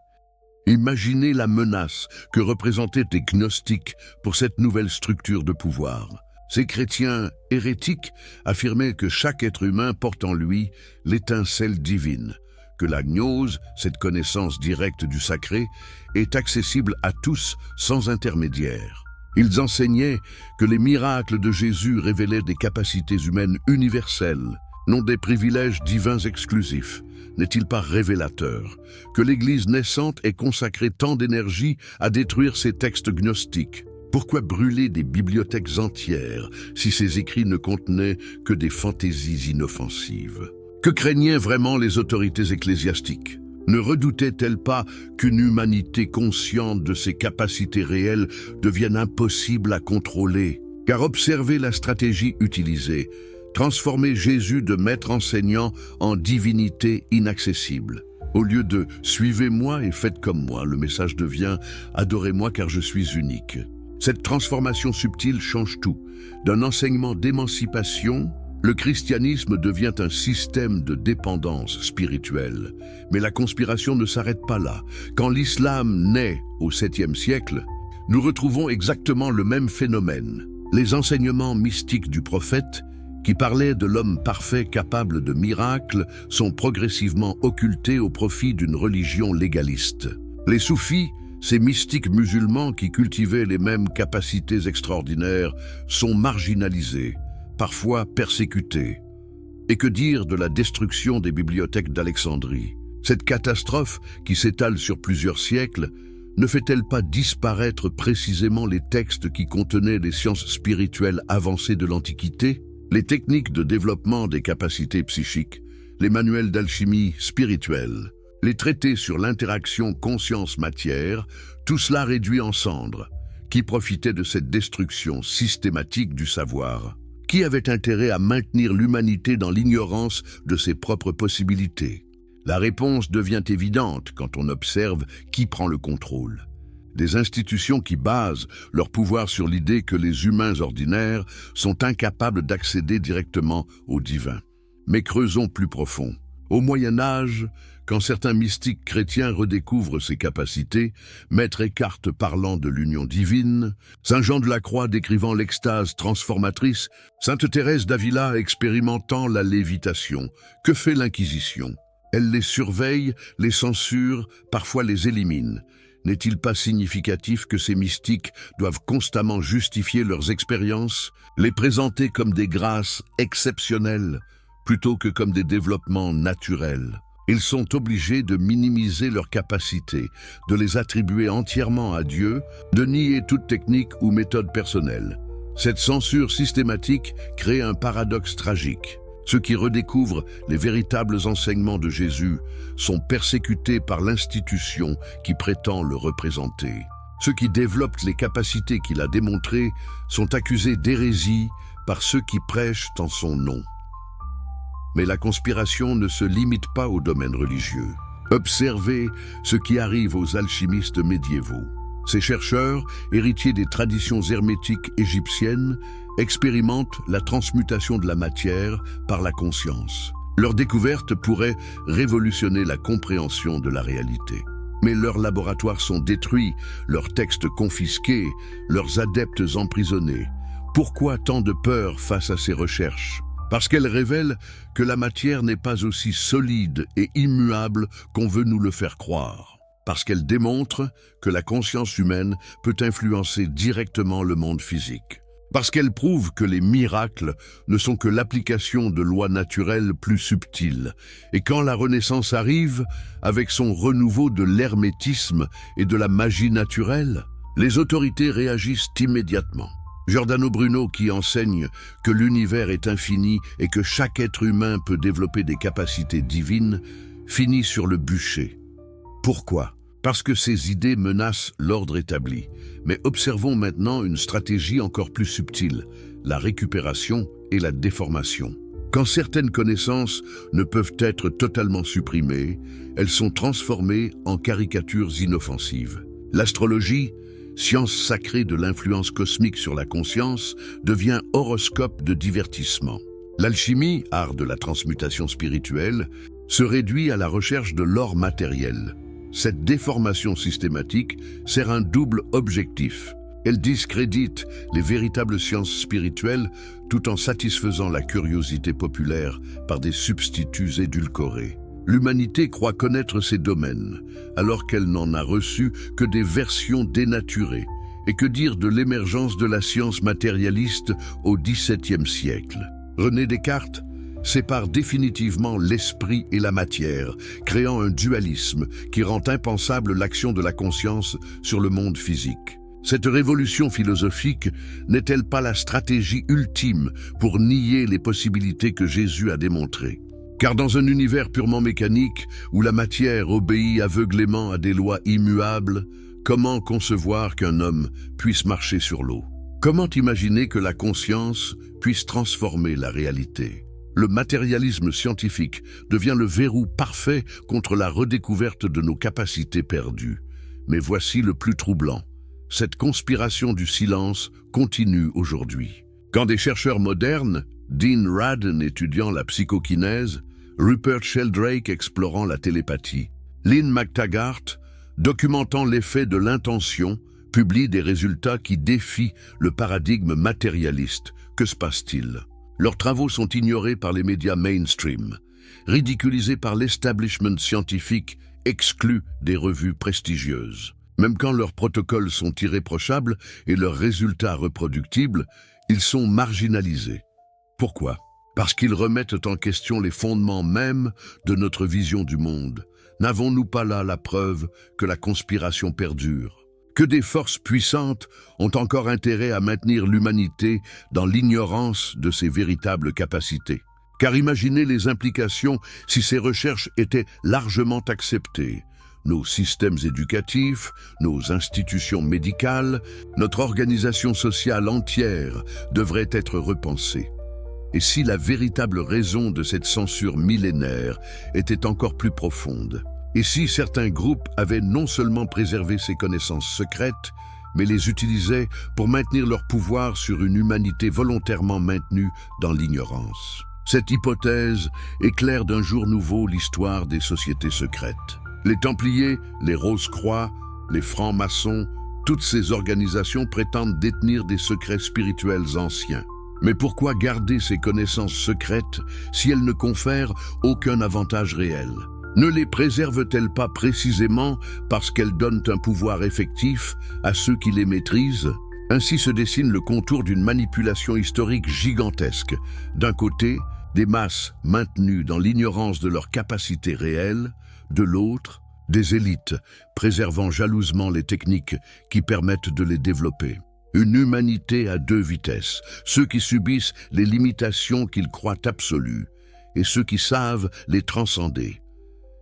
Imaginez la menace que représentaient les gnostiques pour cette nouvelle structure de pouvoir. Ces chrétiens hérétiques affirmaient que chaque être humain porte en lui l'étincelle divine, que la gnose, cette connaissance directe du sacré, est accessible à tous sans intermédiaire. Ils enseignaient que les miracles de Jésus révélaient des capacités humaines universelles, non des privilèges divins exclusifs. N'est-il pas révélateur que l'Église naissante ait consacré tant d'énergie à détruire ces textes gnostiques? Pourquoi brûler des bibliothèques entières si ces écrits ne contenaient que des fantaisies inoffensives? Que craignaient vraiment les autorités ecclésiastiques? Ne redoutaient-elles pas qu'une humanité consciente de ses capacités réelles devienne impossible à contrôler? Car observez la stratégie utilisée. Transformer Jésus de maître enseignant en divinité inaccessible. Au lieu de « suivez-moi et faites comme moi », le message devient « adorez-moi car je suis unique ». Cette transformation subtile change tout. D'un enseignement d'émancipation, le christianisme devient un système de dépendance spirituelle. Mais la conspiration ne s'arrête pas là. Quand l'islam naît au 7e siècle, nous retrouvons exactement le même phénomène. Les enseignements mystiques du prophète, qui parlaient de l'homme parfait capable de miracles, sont progressivement occultés au profit d'une religion légaliste. Les soufis, ces mystiques musulmans qui cultivaient les mêmes capacités extraordinaires, sont marginalisés, parfois persécutés. Et que dire de la destruction des bibliothèques d'Alexandrie? Cette catastrophe, qui s'étale sur plusieurs siècles, ne fait-elle pas disparaître précisément les textes qui contenaient les sciences spirituelles avancées de l'Antiquité? Les techniques de développement des capacités psychiques, les manuels d'alchimie spirituelle, les traités sur l'interaction conscience-matière, tout cela réduit en cendres. Qui profitait de cette destruction systématique du savoir? Qui avait intérêt à maintenir l'humanité dans l'ignorance de ses propres possibilités? La réponse devient évidente quand on observe qui prend le contrôle. Des institutions qui basent leur pouvoir sur l'idée que les humains ordinaires sont incapables d'accéder directement au divin. Mais creusons plus profond. Au Moyen Âge, quand certains mystiques chrétiens redécouvrent ces capacités, Maître Eckhart parlant de l'union divine, Saint Jean de la Croix décrivant l'extase transformatrice, Sainte Thérèse d'Avila expérimentant la lévitation, que fait l'Inquisition? Elle les surveille, les censure, parfois les élimine. N'est-il pas significatif que ces mystiques doivent constamment justifier leurs expériences, les présenter comme des grâces exceptionnelles, plutôt que comme des développements naturels? Ils sont obligés de minimiser leurs capacités, de les attribuer entièrement à Dieu, de nier toute technique ou méthode personnelle. Cette censure systématique crée un paradoxe tragique. Ceux qui redécouvrent les véritables enseignements de Jésus sont persécutés par l'institution qui prétend le représenter. Ceux qui développent les capacités qu'il a démontrées sont accusés d'hérésie par ceux qui prêchent en son nom. Mais la conspiration ne se limite pas au domaine religieux. Observez ce qui arrive aux alchimistes médiévaux. Ces chercheurs, héritiers des traditions hermétiques égyptiennes, expérimentent la transmutation de la matière par la conscience. Leur découverte pourrait révolutionner la compréhension de la réalité. Mais leurs laboratoires sont détruits, leurs textes confisqués, leurs adeptes emprisonnés. Pourquoi tant de peur face à ces recherches? Parce qu'elles révèlent que la matière n'est pas aussi solide et immuable qu'on veut nous le faire croire. Parce qu'elles démontrent que la conscience humaine peut influencer directement le monde physique. Parce qu'elles prouvent que les miracles ne sont que l'application de lois naturelles plus subtiles. Et quand la Renaissance arrive, avec son renouveau de l'hermétisme et de la magie naturelle, les autorités réagissent immédiatement. Giordano Bruno, qui enseigne que l'univers est infini et que chaque être humain peut développer des capacités divines, finit sur le bûcher. Pourquoi? Parce que ces idées menacent l'ordre établi. Mais observons maintenant une stratégie encore plus subtile, la récupération et la déformation. Quand certaines connaissances ne peuvent être totalement supprimées, elles sont transformées en caricatures inoffensives. L'astrologie, science sacrée de l'influence cosmique sur la conscience, devient horoscope de divertissement. L'alchimie, art de la transmutation spirituelle, se réduit à la recherche de l'or matériel. Cette déformation systématique sert un double objectif. Elle discrédite les véritables sciences spirituelles tout en satisfaisant la curiosité populaire par des substituts édulcorés. L'humanité croit connaître ces domaines, alors qu'elle n'en a reçu que des versions dénaturées. Et que dire de l'émergence de la science matérialiste au XVIIe siècle? René Descartes sépare définitivement l'esprit et la matière, créant un dualisme qui rend impensable l'action de la conscience sur le monde physique. Cette révolution philosophique n'est-elle pas la stratégie ultime pour nier les possibilités que Jésus a démontrées? Car dans un univers purement mécanique, où la matière obéit aveuglément à des lois immuables, comment concevoir qu'un homme puisse marcher sur l'eau? Comment imaginer que la conscience puisse transformer la réalité? Le matérialisme scientifique devient le verrou parfait contre la redécouverte de nos capacités perdues. Mais voici le plus troublant. Cette conspiration du silence continue aujourd'hui. Quand des chercheurs modernes, Dean Radin étudiant la psychokinèse, Rupert Sheldrake explorant la télépathie, Lynn McTaggart documentant l'effet de l'intention, publient des résultats qui défient le paradigme matérialiste, que se passe-t-il? Leurs travaux sont ignorés par les médias mainstream, ridiculisés par l'establishment scientifique, exclus des revues prestigieuses. Même quand leurs protocoles sont irréprochables et leurs résultats reproductibles, ils sont marginalisés. Pourquoi? Parce qu'ils remettent en question les fondements mêmes de notre vision du monde. N'avons-nous pas là la preuve que la conspiration perdure? Que des forces puissantes ont encore intérêt à maintenir l'humanité dans l'ignorance de ses véritables capacités? Car imaginez les implications si ces recherches étaient largement acceptées. Nos systèmes éducatifs, nos institutions médicales, notre organisation sociale entière devrait être repensée. Et si la véritable raison de cette censure millénaire était encore plus profonde? Et si certains groupes avaient non seulement préservé ces connaissances secrètes, mais les utilisaient pour maintenir leur pouvoir sur une humanité volontairement maintenue dans l'ignorance? Cette hypothèse éclaire d'un jour nouveau l'histoire des sociétés secrètes. Les Templiers, les Rose-Croix, les Francs-Maçons, toutes ces organisations prétendent détenir des secrets spirituels anciens. Mais pourquoi garder ces connaissances secrètes si elles ne confèrent aucun avantage réel? Ne les préservent-elles pas précisément parce qu'elles donnent un pouvoir effectif à ceux qui les maîtrisent? Ainsi se dessine le contour d'une manipulation historique gigantesque. D'un côté, des masses maintenues dans l'ignorance de leurs capacités réelles, de l'autre, des élites préservant jalousement les techniques qui permettent de les développer. Une humanité à deux vitesses, ceux qui subissent les limitations qu'ils croient absolues et ceux qui savent les transcender.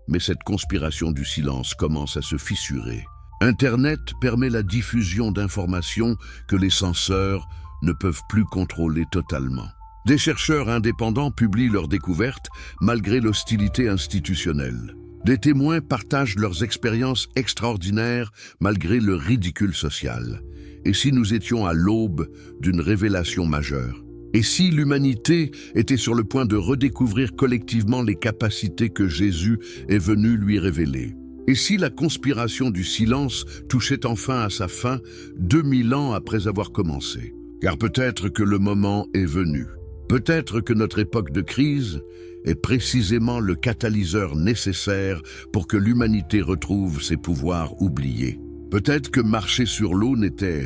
Mais cette conspiration du silence commence à se fissurer. Internet permet la diffusion d'informations que les censeurs ne peuvent plus contrôler totalement. Des chercheurs indépendants publient leurs découvertes malgré l'hostilité institutionnelle. Des témoins partagent leurs expériences extraordinaires malgré le ridicule social. Et si nous étions à l'aube d'une révélation majeure? Et si l'humanité était sur le point de redécouvrir collectivement les capacités que Jésus est venu lui révéler? Et si la conspiration du silence touchait enfin à sa fin 2000 ans après avoir commencé? Car peut-être que le moment est venu. Peut-être que notre époque de crise est précisément le catalyseur nécessaire pour que l'humanité retrouve ses pouvoirs oubliés. Peut-être que marcher sur l'eau n'était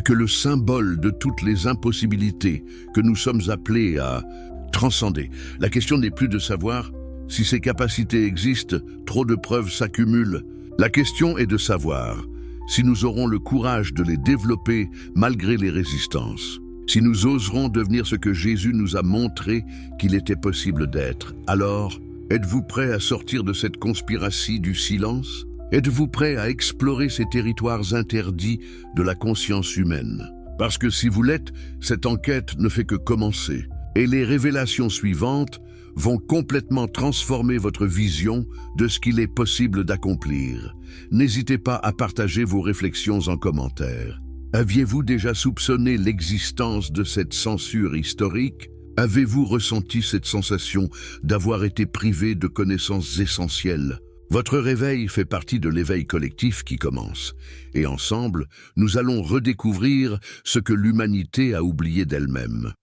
que le symbole de toutes les impossibilités que nous sommes appelés à transcender. La question n'est plus de savoir si ces capacités existent, trop de preuves s'accumulent. La question est de savoir si nous aurons le courage de les développer malgré les résistances. Si nous oserons devenir ce que Jésus nous a montré qu'il était possible d'être. Alors, êtes-vous prêts à sortir de cette conspiration du silence? Êtes-vous prêts à explorer ces territoires interdits de la conscience humaine? Parce que si vous l'êtes, cette enquête ne fait que commencer. Et les révélations suivantes vont complètement transformer votre vision de ce qu'il est possible d'accomplir. N'hésitez pas à partager vos réflexions en commentaire. Aviez-vous déjà soupçonné l'existence de cette censure historique? Avez-vous ressenti cette sensation d'avoir été privé de connaissances essentielles? Votre réveil fait partie de l'éveil collectif qui commence. Et ensemble, nous allons redécouvrir ce que l'humanité a oublié d'elle-même.